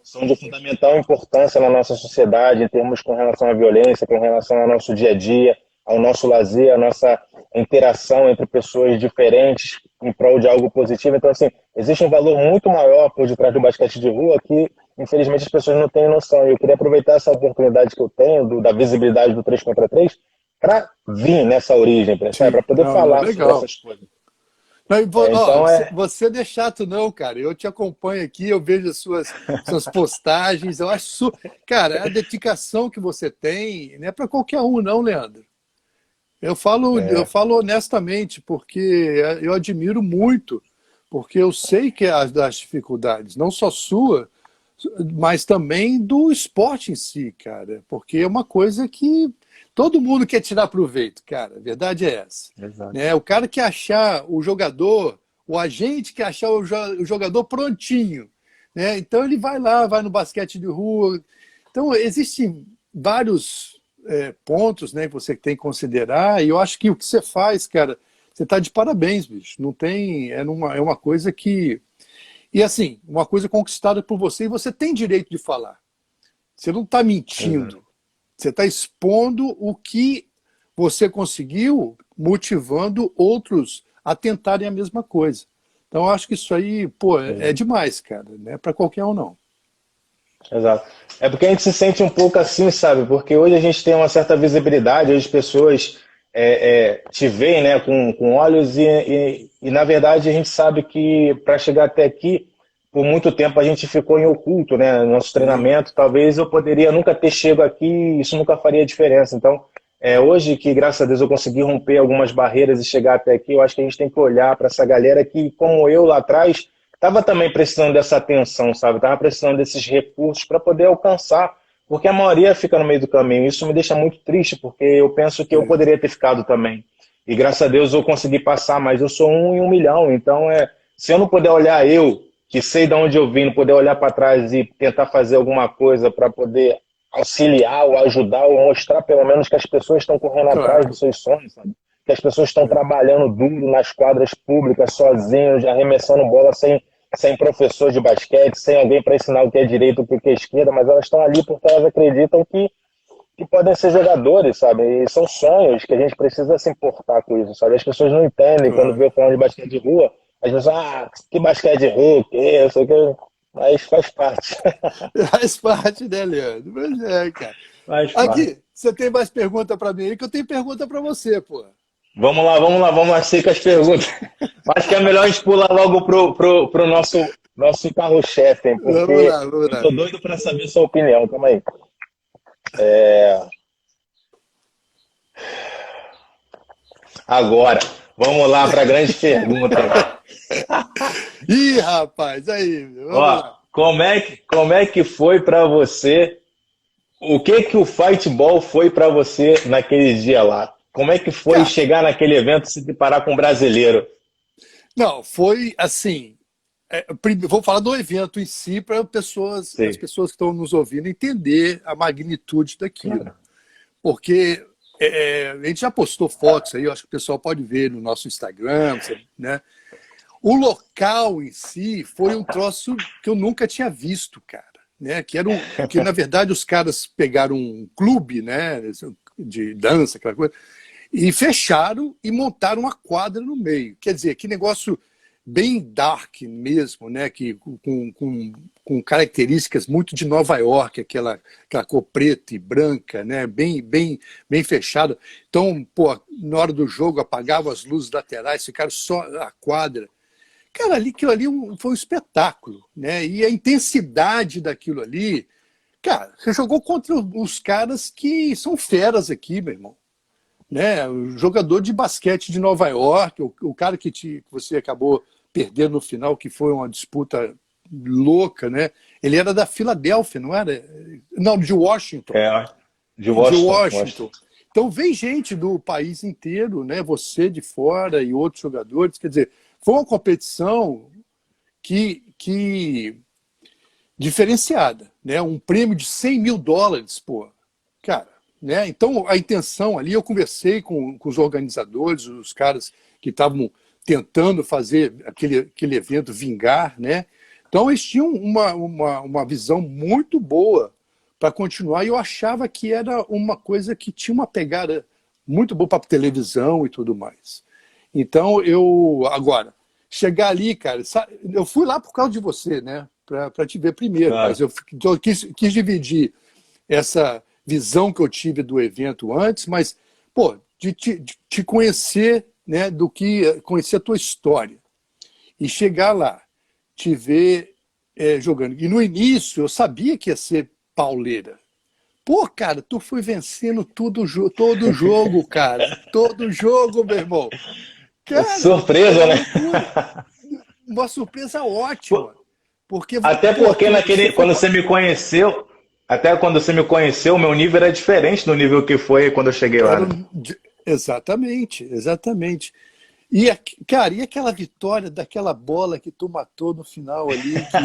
Speaker 3: são de fundamental importância na nossa sociedade, em termos com relação à violência, com relação ao nosso dia a dia, ao nosso lazer, à nossa interação entre pessoas diferentes em prol de algo positivo. Então, assim, existe um valor muito maior por detrás do basquete de rua que, infelizmente, as pessoas não têm noção. E eu queria aproveitar essa oportunidade que eu tenho, da visibilidade do 3 contra 3, para vir nessa origem, para poder falar sobre essas coisas.
Speaker 2: Você não é chato não, cara. Eu te acompanho aqui, eu vejo as suas postagens. Eu acho, cara, a dedicação que você tem não é para qualquer um, não, Leandro. Eu falo honestamente, porque eu admiro muito, porque eu sei que das dificuldades, não só sua, mas também do esporte em si, cara. Porque é uma coisa que todo mundo quer tirar proveito, cara. A verdade é essa. Né? O cara que achar o jogador, o agente que achar o jogador prontinho, né? Então ele vai lá, vai no basquete de rua. Então existem vários pontos, né, que você tem que considerar, e eu acho que o que você faz, cara, você está de parabéns, bicho. Não tem, é uma coisa que... E assim, uma coisa conquistada por você, e você tem direito de falar. Você não está mentindo. Você está expondo o que você conseguiu, motivando outros a tentarem a mesma coisa. Então, eu acho que isso aí, pô, é demais, cara. Não é para qualquer um, não.
Speaker 3: Exato. É porque a gente se sente um pouco assim, sabe? Porque hoje a gente tem uma certa visibilidade, hoje as pessoas te veem, né, com olhos e, na verdade, a gente sabe que para chegar até aqui, por muito tempo a gente ficou em oculto, né? Nosso treinamento, talvez eu poderia nunca ter chegado aqui e isso nunca faria diferença. Então, hoje que, graças a Deus, eu consegui romper algumas barreiras e chegar até aqui, eu acho que a gente tem que olhar para essa galera que, como eu lá atrás, estava também precisando dessa atenção, sabe? Estava precisando desses recursos para poder alcançar, porque a maioria fica no meio do caminho. Isso me deixa muito triste, porque eu penso que eu poderia ter ficado também. E graças a Deus eu consegui passar, mas eu sou 1 em 1 milhão. Então, se eu não puder olhar que sei de onde eu vim, não poder olhar para trás e tentar fazer alguma coisa para poder auxiliar ou ajudar ou mostrar pelo menos que as pessoas estão correndo atrás dos seus sonhos, sabe? Que as pessoas estão trabalhando duro nas quadras públicas, sozinhos, arremessando bola sem professor de basquete, sem alguém para ensinar o que é direito, o que é esquerda, mas elas estão ali porque elas acreditam que podem ser jogadores, sabe? E são sonhos que a gente precisa se importar com isso, sabe? As pessoas não entendem quando vê eu falando de basquete de rua, as pessoas, que basquete de rua, que isso, que... Mas faz parte.
Speaker 2: Faz parte, né, Leandro? Mas cara. Aqui, você tem mais pergunta para mim aí, que eu tenho pergunta para você, pô.
Speaker 3: Vamos lá seguir com as perguntas. Acho que é melhor a gente pular logo pro nosso carro-chefe, hein? Porque
Speaker 2: vamos lá.
Speaker 3: eu tô doido para saber sua opinião. Calma aí. Agora, vamos lá para a grande pergunta.
Speaker 2: Ih, rapaz, aí. Vamos lá.
Speaker 3: Como é que foi para você? O que o Fightball foi para você naquele dia lá? Como é que foi chegar naquele evento e se deparar com um brasileiro?
Speaker 2: Não, foi assim. Vou falar do evento em si para as pessoas que estão nos ouvindo entender a magnitude daquilo. Porque a gente já postou fotos aí, eu acho que o pessoal pode ver no nosso Instagram, né? O local em si foi um troço que eu nunca tinha visto, cara. Né? Que na verdade os caras pegaram um clube, né, de dança, aquela coisa, e fecharam e montaram uma quadra no meio. Quer dizer, que negócio bem dark mesmo, né, que, com características muito de Nova York, aquela cor preta e branca, né, bem fechada. Então, pô, na hora do jogo apagavam as luzes laterais, ficaram só a quadra. Cara, aquilo ali foi um espetáculo, né? E a intensidade daquilo ali, cara, você jogou contra os caras que são feras aqui, meu irmão. Né? O jogador de basquete de Nova York, o cara que você acabou perdendo no final, que foi uma disputa louca, né? Ele era da Filadélfia, não era? Não, de Washington.
Speaker 3: De Washington.
Speaker 2: Então vem gente do país inteiro, né? Você de fora e outros jogadores, quer dizer, foi uma competição que diferenciada, né? Um prêmio de $100 mil, pô, cara, né? Então a intenção ali, eu conversei com os organizadores, os caras que estavam tentando fazer aquele evento vingar, né? Então eles tinham uma visão muito boa para continuar, e eu achava que era uma coisa que tinha uma pegada muito boa para televisão e tudo mais. Então, agora, chegar ali, cara, eu fui lá por causa de você, né? Para te ver primeiro, claro. Mas eu quis dividir essa visão que eu tive do evento antes, mas, pô, de te conhecer, né? Conhecer a tua história. E chegar lá, te ver jogando. E no início, eu sabia que ia ser pauleira. Pô, cara, tu foi vencendo todo jogo, cara. Todo jogo, meu irmão. Cara,
Speaker 3: surpresa, né?
Speaker 2: Uma surpresa ótima. Porque,
Speaker 3: até porque quando você me conheceu, até quando você me conheceu, meu nível era diferente do nível que foi quando eu cheguei lá. Né?
Speaker 2: Exatamente. E, cara, e aquela vitória daquela bola que tu matou no final ali, que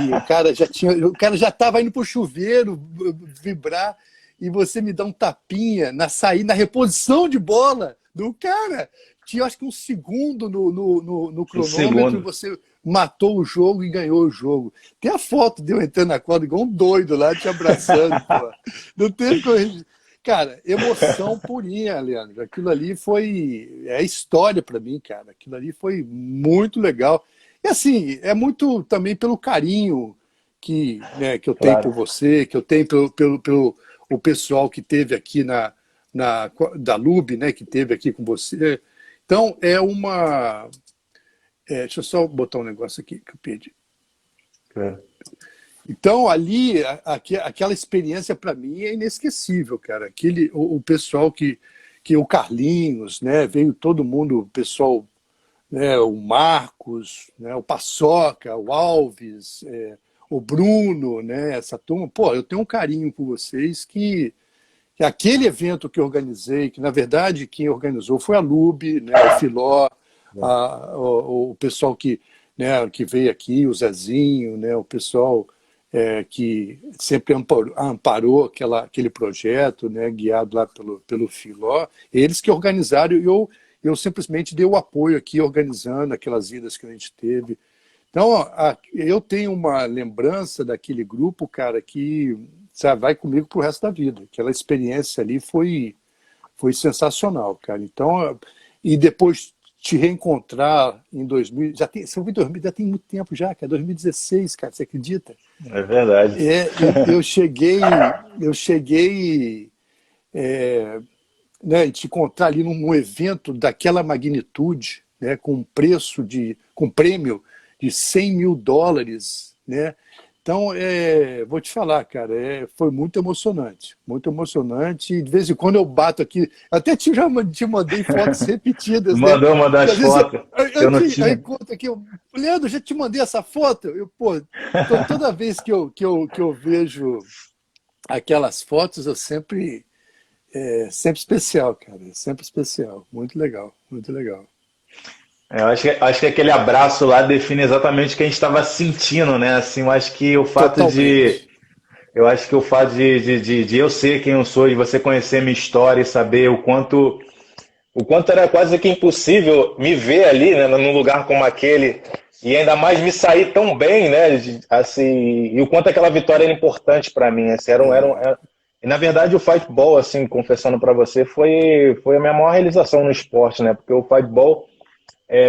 Speaker 2: o cara já estava indo pro chuveiro vibrar, e você me dá um tapinha na reposição de bola do cara. Tinha, acho que um segundo no cronômetro, e você matou o jogo e ganhou o jogo. Tem a foto de eu entrando na quadra igual um doido lá, te abraçando. Pô. Não tem corrigir. Cara, emoção purinha, Leandro. Aquilo ali é história para mim, cara. Aquilo ali foi muito legal. E assim, é muito também pelo carinho que eu tenho por você, que eu tenho pelo o pessoal que teve aqui da LUB, né, que teve aqui com você. Então, deixa eu só botar um negócio aqui que eu pedi. Então, ali, aquela experiência para mim é inesquecível, cara. O pessoal o Carlinhos, né, veio todo mundo, o pessoal, né, o Marcos, né, o Paçoca, o Alves, o Bruno, né, essa turma. Pô, eu tenho um carinho por vocês que aquele evento que eu organizei, que na verdade quem organizou foi a LUB, né, o Filó, o pessoal que veio aqui, o Zezinho, né, o pessoal que sempre amparou aquele projeto, né, guiado lá pelo Filó, eles que organizaram, e eu simplesmente dei o apoio aqui, organizando aquelas idas que a gente teve. Então, eu tenho uma lembrança daquele grupo, cara, que vai comigo pro resto da vida. Aquela experiência ali foi sensacional, cara. Então, e depois te reencontrar em 2000, já tem muito tempo já, cara, 2016, cara, você acredita?
Speaker 3: É verdade.
Speaker 2: Eu cheguei né, te encontrar ali num evento daquela magnitude, né, com prêmio de $100 mil, né? Então, vou te falar, cara, foi muito emocionante, e de vez em quando eu bato aqui, até já te mandei fotos repetidas.
Speaker 3: Mandou mandar as fotos.
Speaker 2: Eu encontro aqui, Leandro, já te mandei essa foto? Então, toda vez que eu vejo aquelas fotos, eu sempre especial, cara, sempre especial, muito legal, muito legal.
Speaker 3: Eu acho que aquele abraço lá define exatamente o que a gente estava sentindo, né? Assim, eu acho que o fato Eu acho que o fato de eu ser quem eu sou, de você conhecer minha história e saber o quanto era quase que impossível me ver ali, né, num lugar como aquele, e ainda mais me sair tão bem, né, assim, e o quanto aquela vitória era importante para mim, assim, e na verdade o Fightball, assim, confessando para você, foi a minha maior realização no esporte, né, porque o Fightball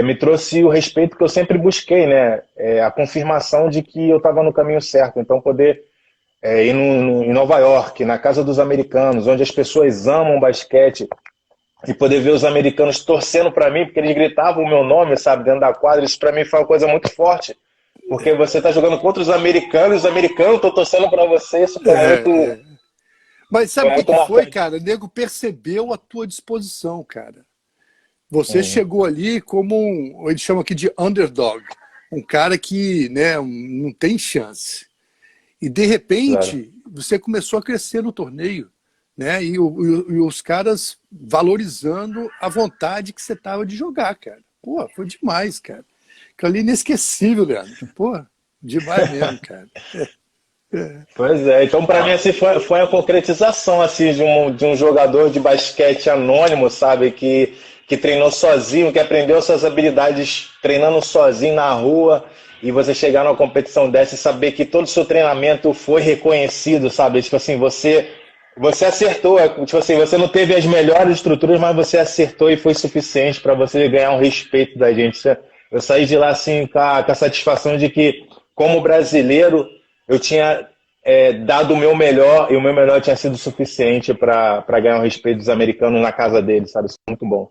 Speaker 3: me trouxe o respeito que eu sempre busquei, né, a confirmação de que eu estava no caminho certo, então poder ir em Nova York, na casa dos americanos, onde as pessoas amam basquete, e poder ver os americanos torcendo para mim, porque eles gritavam o meu nome, sabe, dentro da quadra, isso para mim foi uma coisa muito forte, porque você está jogando contra os americanos estão torcendo para você, isso
Speaker 2: É. Mas
Speaker 3: foi
Speaker 2: sabe o que
Speaker 3: muito
Speaker 2: que foi,
Speaker 3: marcante.
Speaker 2: cara? O nego percebeu a tua disposição, cara. Você
Speaker 3: Uhum,
Speaker 2: chegou ali como eles chamam aqui de underdog, um cara que, né, não tem chance. E de
Speaker 3: claro.
Speaker 2: repente você começou a crescer no torneio, né? E os caras valorizando a vontade que você tava de jogar, cara. Pô, foi demais, cara. Aquilo ali é inesquecível, Leandro. Pô, demais mesmo, cara.
Speaker 3: Pois é, então para mim assim foi a concretização assim de um jogador de basquete anônimo, sabe, que treinou sozinho, que aprendeu suas habilidades treinando sozinho na rua e você chegar numa competição dessa e saber que todo o seu treinamento foi reconhecido, sabe? Tipo assim, você acertou, tipo assim, você não teve as melhores estruturas, mas você acertou e foi suficiente para você ganhar um respeito da gente. Eu saí de lá assim com a satisfação de que como brasileiro eu tinha dado o meu melhor e o meu melhor tinha sido suficiente para ganhar o respeito dos americanos na casa deles, sabe? Isso é muito bom.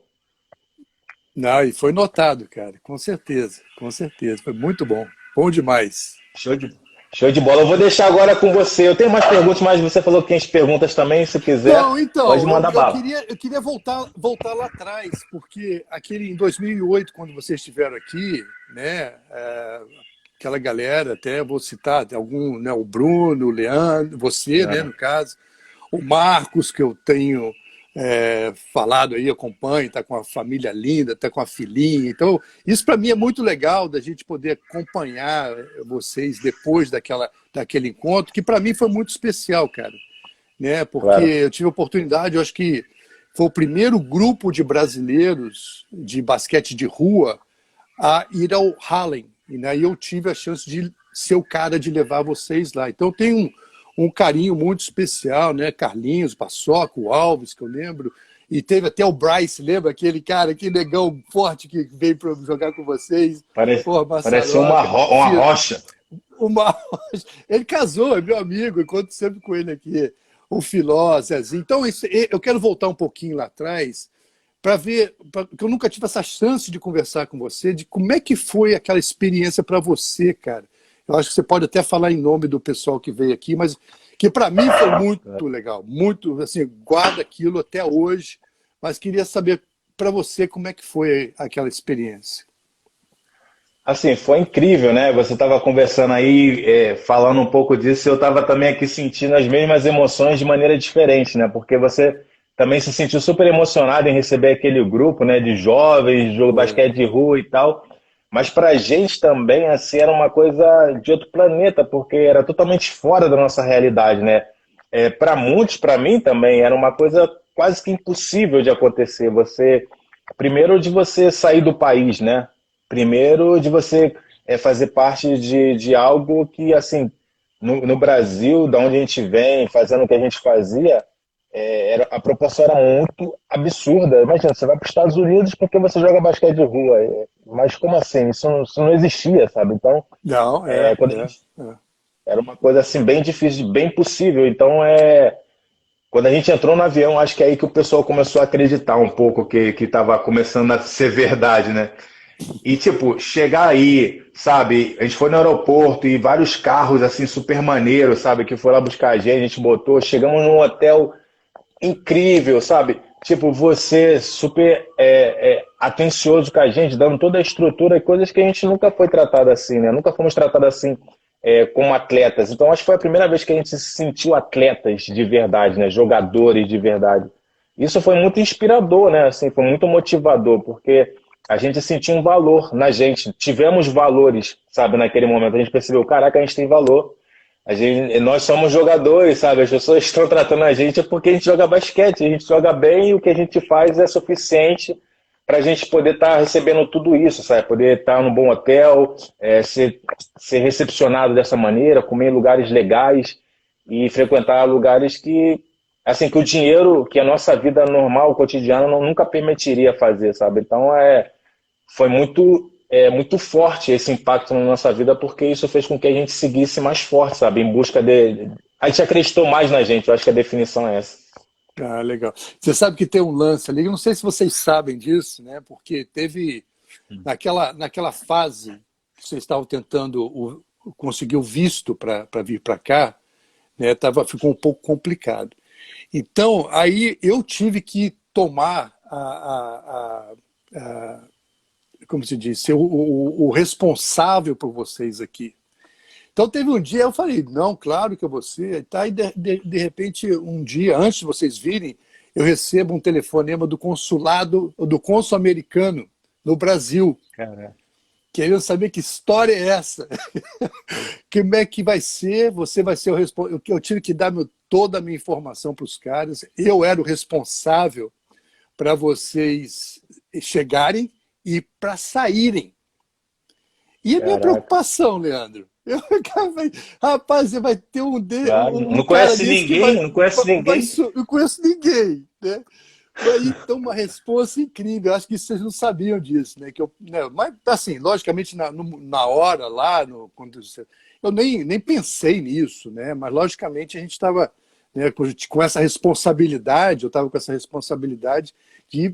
Speaker 2: Não, e foi notado, cara, com certeza, com certeza. Foi muito bom. Bom demais.
Speaker 3: Show de, show de bola. Eu vou deixar agora com você. Eu tenho mais perguntas, mas você falou que tem as perguntas também. Se quiser,
Speaker 2: Não,
Speaker 3: pode
Speaker 2: então,
Speaker 3: mandar bala.
Speaker 2: eu queria voltar lá atrás, porque aquele em 2008, quando vocês estiveram aqui, né, aquela galera, até vou citar, tem algum, né, o Bruno, o Leandro, você, né,
Speaker 3: É.
Speaker 2: no caso, o Marcos, que eu tenho falado aí, acompanho, está com a família linda, está com a filhinha. Então, isso para mim é muito legal da gente poder acompanhar vocês depois daquele encontro, que para mim foi muito especial, cara, né? Porque
Speaker 3: Claro.
Speaker 2: eu tive a oportunidade, eu acho que foi o primeiro grupo de brasileiros de basquete de rua a ir ao Harlem. E aí eu tive a chance de ser o cara de levar vocês lá. Então tem um carinho muito especial, né? Carlinhos, Paçoca, o Alves, que eu lembro. E teve até o Bryce, lembra? Aquele cara, aquele negão forte que veio para jogar com vocês. Pô,
Speaker 3: Parece
Speaker 2: Massaroca.
Speaker 3: uma rocha.
Speaker 2: Uma... Ele casou, é meu amigo, encontro sempre com ele aqui. O Filó, Zezinho. Então, eu quero voltar um pouquinho lá atrás para ver, porque eu nunca tive essa chance de conversar com você, de como é que foi aquela experiência para você, cara. Eu acho que você pode até falar em nome do pessoal que veio aqui, mas que para mim foi muito legal, muito, assim, guarda aquilo até hoje, mas queria saber para você como é que foi aquela experiência.
Speaker 3: Assim, foi incrível, né? Você estava conversando aí, falando um pouco disso, e eu estava também aqui sentindo as mesmas emoções de maneira diferente, né? Porque você também se sentiu super emocionado em receber aquele grupo, né, de jovens, jogo
Speaker 2: Foi.
Speaker 3: basquete de rua e tal. Mas para a gente também, assim, era uma coisa de outro planeta, porque era totalmente fora da nossa realidade, né? Para muitos, para mim também, era uma coisa quase que impossível de acontecer. Primeiro de você sair do país, né? Primeiro de você fazer parte de algo que, assim, no Brasil, da onde a gente vem, fazendo o que a gente fazia, a proporção era muito absurda. Imagina, você vai para os Estados Unidos porque você joga basquete de rua. Mas como assim? Isso não existia, sabe? Então,
Speaker 2: Não,
Speaker 3: quando a gente, era uma coisa assim bem difícil, bem possível. Então, quando a gente entrou no avião, acho que é aí que o pessoal começou a acreditar um pouco que estava começando a ser verdade, né? E, tipo, chegar aí, sabe? A gente foi no aeroporto e vários carros, assim, super maneiros, sabe? Que foi lá buscar a gente botou. Chegamos num hotel incrível, sabe? Tipo, você super atencioso com a gente, dando toda a estrutura e coisas que a gente nunca foi tratado assim, né? Nunca fomos tratados assim como atletas. Então, acho que foi a primeira vez que a gente se sentiu atletas de verdade, né? Jogadores de verdade. Isso foi muito inspirador, né? Assim, foi muito motivador, porque a gente sentiu um valor na gente. Tivemos valores, sabe, naquele momento. A gente percebeu, caraca, a gente tem valor. Nós somos jogadores, sabe? As pessoas estão tratando a gente porque a gente joga basquete, a gente joga bem e o que a gente faz é suficiente para a gente poder estar recebendo tudo isso, sabe? Poder estar num bom hotel, ser recepcionado dessa maneira, comer em lugares legais e frequentar lugares que, assim, que o dinheiro, que a nossa vida normal, cotidiana, nunca permitiria fazer, sabe? Então, foi muito forte esse impacto na nossa vida, porque isso fez com que a gente seguisse mais forte, sabe? Em busca de... A gente acreditou mais na gente, eu acho que a definição é essa.
Speaker 2: Ah, legal. Você sabe que tem um lance ali, eu não sei se vocês sabem disso, né? Porque teve, naquela fase que vocês estavam tentando conseguir o visto para vir para cá, né? Ficou um pouco complicado. Então, aí eu tive que tomar como se diz, ser o responsável por vocês aqui. Então teve um dia, eu falei, não, claro que é você. Tá? E de repente, um dia, antes de vocês virem, eu recebo um telefonema do consulado, do cônsul americano no Brasil.
Speaker 3: Caraca.
Speaker 2: Querendo saber que história é essa. Como é que vai ser, você vai ser o responsável. Eu tive que dar toda a minha informação para os caras. Eu era o responsável para vocês chegarem e para saírem. E a minha preocupação, Leandro? Eu falei, rapaz, você vai ter um deles.
Speaker 3: Claro. Não conhece ninguém, não conhece ninguém.
Speaker 2: Não conheço ninguém, né? Então, uma resposta incrível. Acho que vocês não sabiam disso, né? Mas, assim, logicamente, na hora lá, quando eu nem pensei nisso, né? Mas, logicamente, a gente estava, né, com essa responsabilidade, eu estava com essa responsabilidade de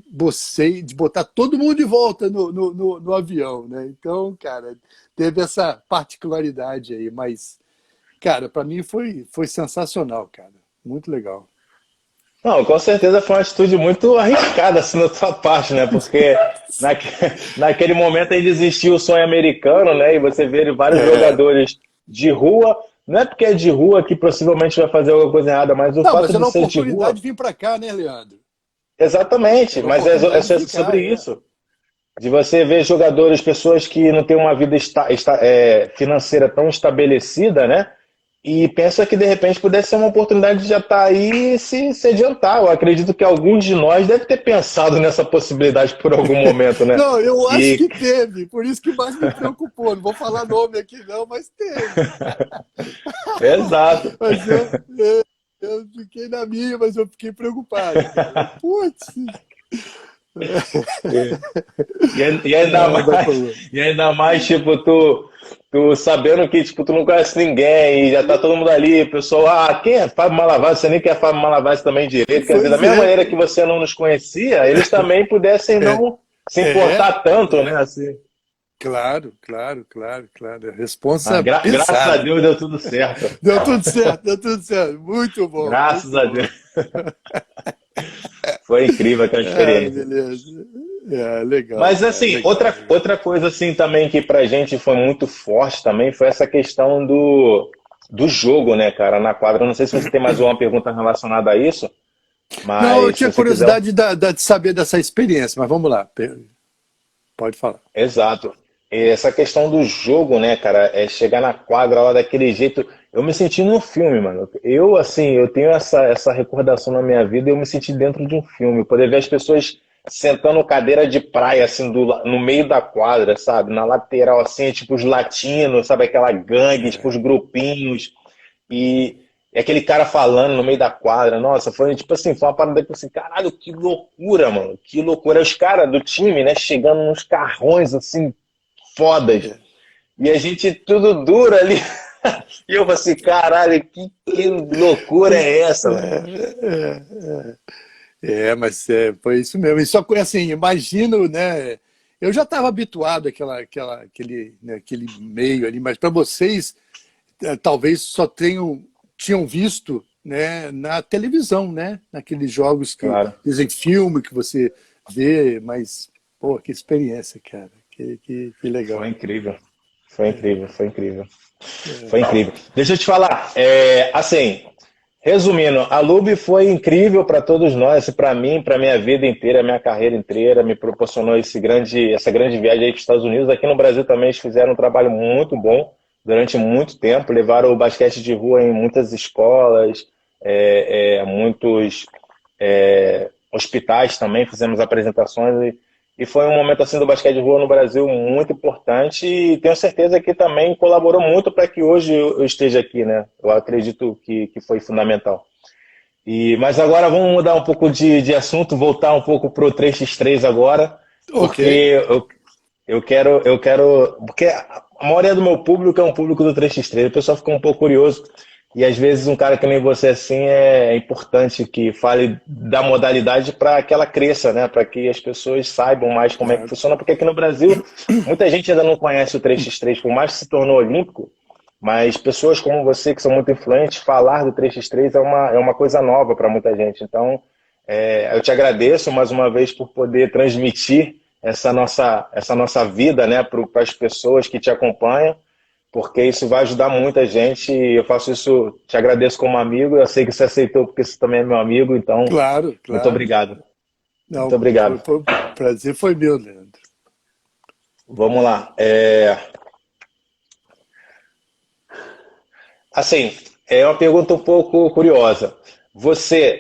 Speaker 2: botar todo mundo de volta no avião, né? Então, cara, teve essa particularidade aí, mas, cara, para mim foi sensacional, cara. Muito legal.
Speaker 3: Não, com certeza foi uma atitude muito arriscada assim da sua parte, né? Porque naquele momento ainda existia o sonho americano, né? E você vê vários jogadores de rua. Não é porque é de rua que possivelmente vai fazer alguma coisa errada, mas o fato de ser de rua... Não, mas é uma oportunidade
Speaker 2: de vir para cá, né, Leandro?
Speaker 3: Exatamente, mas é sobre isso. De você ver jogadores, pessoas que não têm uma vida financeira tão estabelecida, né? E pensa que de repente pudesse ser uma oportunidade de já estar aí e se adiantar. Eu acredito que alguns de nós devem ter pensado nessa possibilidade por algum momento, né?
Speaker 2: Não, eu acho que teve, por isso que mais me preocupou. Não vou falar nome aqui não, mas teve.
Speaker 3: Exato.
Speaker 2: Mas eu fiquei na minha, mas eu fiquei preocupado. Putz.
Speaker 3: E ainda mais, tipo, tu sabendo que tipo, tu não conhece ninguém e já tá todo mundo ali, o pessoal, quem é Fábio Malavasi? Você nem quer Fábio Malavasi também direito. Quer dizer, da mesma maneira que você não nos conhecia, eles também pudessem não se importar tanto, né? Assim.
Speaker 2: Claro. Responsa
Speaker 3: graças a Deus deu tudo certo.
Speaker 2: Deu tudo certo. Muito bom.
Speaker 3: Graças a Deus. Foi incrível aquela experiência.
Speaker 2: Beleza. Legal.
Speaker 3: Mas assim,
Speaker 2: legal,
Speaker 3: outra coisa assim também que pra gente foi muito forte também foi essa questão do jogo, né, cara, na quadra. Eu não sei se você tem mais uma pergunta relacionada a isso. Mas
Speaker 2: não, eu tinha curiosidade de saber dessa experiência, mas vamos lá. Pode falar.
Speaker 3: Exato. Essa questão do jogo, né, cara, chegar na quadra lá daquele jeito. Eu me senti num filme, mano. Eu tenho essa recordação na minha vida e eu me senti dentro de um filme. Poder ver as pessoas sentando cadeira de praia, assim, no meio da quadra, sabe? Na lateral, assim, tipo os latinos, sabe? Aquela gangue, tipo os grupinhos. E aquele cara falando no meio da quadra. Nossa, foi tipo assim, foi uma parada que eu assim, caralho, que loucura, mano. Que loucura. Os caras do time, né, chegando nos carrões, assim, fodas. E a gente tudo duro ali. E eu falei assim, caralho, que loucura é essa, mano?
Speaker 2: Mas foi isso mesmo. E só assim, imagino, né? Eu já estava habituado àquele meio ali, mas para vocês, talvez só tinham visto, né, na televisão, né? Naqueles jogos que dizem filme que você vê, mas, pô, que experiência, cara. Que legal.
Speaker 3: Foi incrível. Foi incrível. Deixa eu te falar, assim, resumindo, a Lube foi incrível para todos nós, para mim, para minha vida inteira, minha carreira inteira, me proporcionou essa grande viagem aí para os Estados Unidos. Aqui no Brasil também eles fizeram um trabalho muito bom, durante muito tempo, levaram o basquete de rua em muitas escolas, muitos hospitais também, fizemos apresentações e foi um momento assim do basquete de rua no Brasil muito importante e tenho certeza que também colaborou muito para que hoje eu esteja aqui, né? Eu acredito que foi fundamental. Mas agora vamos mudar um pouco de assunto, voltar um pouco para o 3x3 agora, porque
Speaker 2: Ok.
Speaker 3: porque a maioria do meu público é um público do 3x3, o pessoal fica um pouco curioso e às vezes um cara que nem você assim é importante que fale da modalidade para que ela cresça, né? Para que as pessoas saibam mais como é que
Speaker 2: Claro.
Speaker 3: funciona, porque aqui no Brasil muita gente ainda não conhece o 3x3, por mais que se tornou olímpico, mas pessoas como você que são muito influentes, falar do 3x3 é uma coisa nova para muita gente. Então, eu te agradeço mais uma vez por poder transmitir essa nossa vida, né, para as pessoas que te acompanham, porque isso vai ajudar muita gente. E eu faço isso, te agradeço como amigo. Eu sei que você aceitou porque você também é meu amigo, então
Speaker 2: Claro,
Speaker 3: muito
Speaker 2: claro.
Speaker 3: obrigado. Muito
Speaker 2: Não,
Speaker 3: obrigado.
Speaker 2: o prazer foi meu, Leandro.
Speaker 3: Vamos lá. Assim, é uma pergunta um pouco curiosa.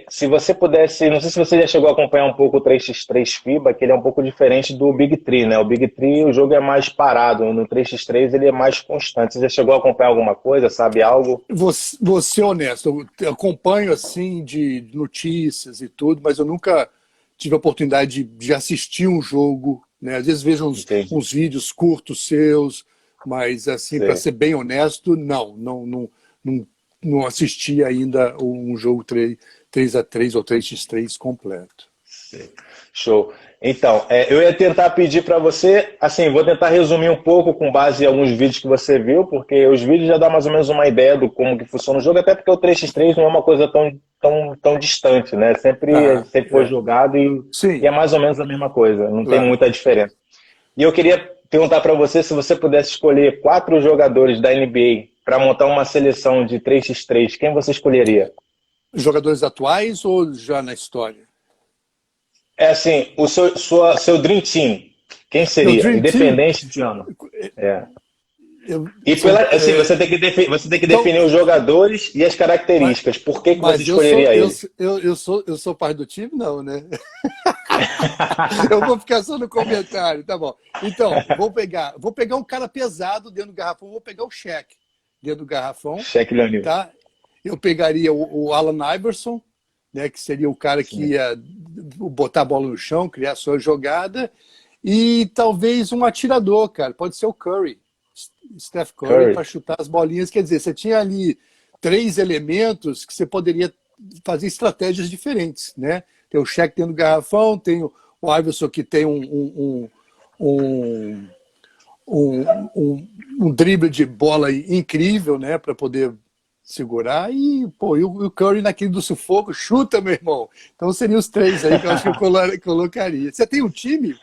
Speaker 3: Se você pudesse, não sei se você já chegou a acompanhar um pouco o 3x3 FIBA, que ele é um pouco diferente do Big Three, né? O Big Three, o jogo é mais parado, no 3x3 ele é mais constante. Você já chegou a acompanhar alguma coisa, sabe algo?
Speaker 2: Vou ser honesto, eu acompanho assim de notícias e tudo, mas eu nunca tive a oportunidade de assistir um jogo, né? Às vezes vejo
Speaker 3: Entendi.
Speaker 2: uns vídeos curtos seus, mas assim, para
Speaker 3: Sim.
Speaker 2: ser bem honesto, não, não assisti ainda um jogo 3x3 ou 3x3 completo.
Speaker 3: Show. Então, eu ia tentar pedir para você, assim, vou tentar resumir um pouco com base em alguns vídeos que você viu, porque os vídeos já dão mais ou menos uma ideia do como que funciona o jogo, até porque o 3x3 não é uma coisa tão distante, né?
Speaker 2: Ah,
Speaker 3: Sempre foi jogado e
Speaker 2: sim,
Speaker 3: é mais ou menos a mesma coisa, não tem
Speaker 2: claro.
Speaker 3: muita diferença. E eu queria perguntar para você se você pudesse escolher 4 jogadores da NBA para montar uma seleção de 3x3, quem você escolheria?
Speaker 2: Jogadores atuais ou já na história?
Speaker 3: É assim, seu Dream Team, quem
Speaker 2: Meu
Speaker 3: seria?
Speaker 2: Dream Team,
Speaker 3: Independente de ano. É. E
Speaker 2: são,
Speaker 3: assim, você tem que
Speaker 2: então,
Speaker 3: definir os jogadores e as
Speaker 2: mas,
Speaker 3: características. Por que você
Speaker 2: mas
Speaker 3: escolheria ele?
Speaker 2: eu sou parte do time? Não, né? Eu vou ficar só no comentário, tá bom. Então, vou pegar um cara pesado dentro do garrafão, vou pegar o Shaq dentro do garrafão,
Speaker 3: Shaquille O'Neal.
Speaker 2: tá? Eu pegaria o Allen Iverson, né, que seria o cara que
Speaker 3: Sim.
Speaker 2: ia botar a bola no chão, criar a sua jogada, e talvez um atirador, cara. Pode ser o Curry, Steph Curry,
Speaker 3: Curry.
Speaker 2: para chutar as bolinhas. Quer dizer, você tinha ali 3 elementos que você poderia fazer estratégias diferentes, né? Tem o Shaq dentro do garrafão, tem o Iverson que tem um, um drible de bola incrível, né, para poder segurar e, pô, e o Curry naquele do sufoco, chuta, meu irmão. Então seriam os 3 aí que eu acho que eu colocaria. Você tem um time,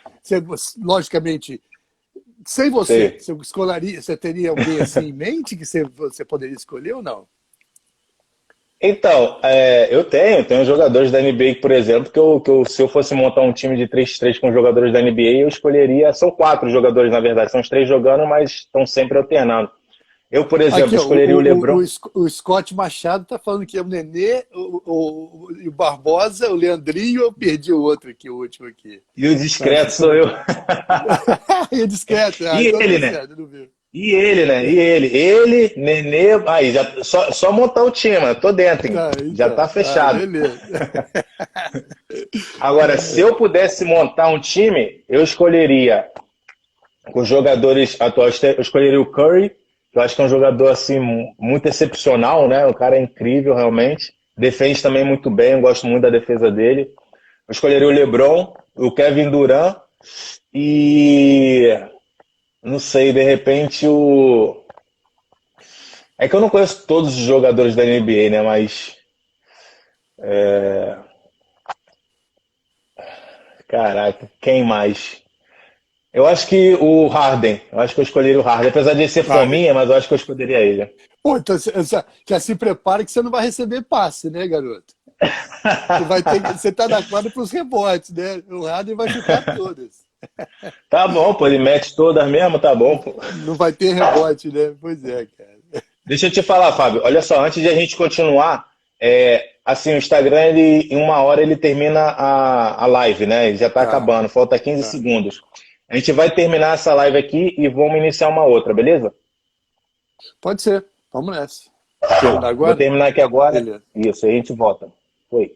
Speaker 2: logicamente, sem você,
Speaker 3: Sim.
Speaker 2: você teria alguém assim em mente que você poderia escolher ou não?
Speaker 3: Então, tenho jogadores da NBA, por exemplo, se eu fosse montar um time de 3x3 com jogadores da NBA, eu escolheria. São 4 jogadores, na verdade, são os 3 jogando, mas estão sempre alternando. Eu, por exemplo,
Speaker 2: Aqui, ó,
Speaker 3: escolheria o LeBron.
Speaker 2: o Scott Machado tá falando que é o Nenê, o Barbosa, o Leandrinho, eu perdi o outro aqui, o último aqui.
Speaker 3: E o
Speaker 2: Tá,
Speaker 3: discreto sou eu.
Speaker 2: e discreto,
Speaker 3: E
Speaker 2: então
Speaker 3: ele,
Speaker 2: tá
Speaker 3: né?
Speaker 2: certo, não viu.
Speaker 3: E ele, né? E ele. Ele, Nenê. Aí, só montar o time, né? Tô dentro, hein?
Speaker 2: Tá,
Speaker 3: Já tá
Speaker 2: então,
Speaker 3: fechado.
Speaker 2: beleza.
Speaker 3: Agora, se eu pudesse montar um time, eu escolheria, com os jogadores atuais, eu escolheria o Curry, que eu acho que é um jogador assim muito excepcional, né? O cara é incrível realmente. Defende também muito bem, eu gosto muito da defesa dele. Eu escolheria o LeBron, o Kevin Durant e não sei, de repente o é que eu não conheço todos os jogadores da NBA, né? Mas caraca, quem mais? Eu acho que o Harden. Eu acho que eu escolheria o Harden. Apesar de ele ser
Speaker 2: Ah,
Speaker 3: fominha, mas eu acho que eu escolheria ele.
Speaker 2: pô, então já se prepare que você não vai receber passe, né, garoto? Você tá na quadra para os rebotes, né? O Harden vai chutar todas.
Speaker 3: Tá bom, pô, ele mete todas mesmo, tá bom, pô.
Speaker 2: Não vai ter rebote, né? Pois é, cara.
Speaker 3: Deixa eu te falar, Fábio. Olha só, antes de a gente continuar, assim, o Instagram, em 1 hora ele termina a live, né? Ele já está
Speaker 2: Tá,
Speaker 3: acabando, falta 15
Speaker 2: tá.
Speaker 3: segundos. A gente vai terminar essa live aqui e vamos iniciar uma outra, beleza?
Speaker 2: Pode ser. Vamos nessa.
Speaker 3: Show.
Speaker 2: Terminar
Speaker 3: Vou
Speaker 2: agora?
Speaker 3: terminar aqui agora.
Speaker 2: Beleza.
Speaker 3: Isso, aí a gente volta. Foi.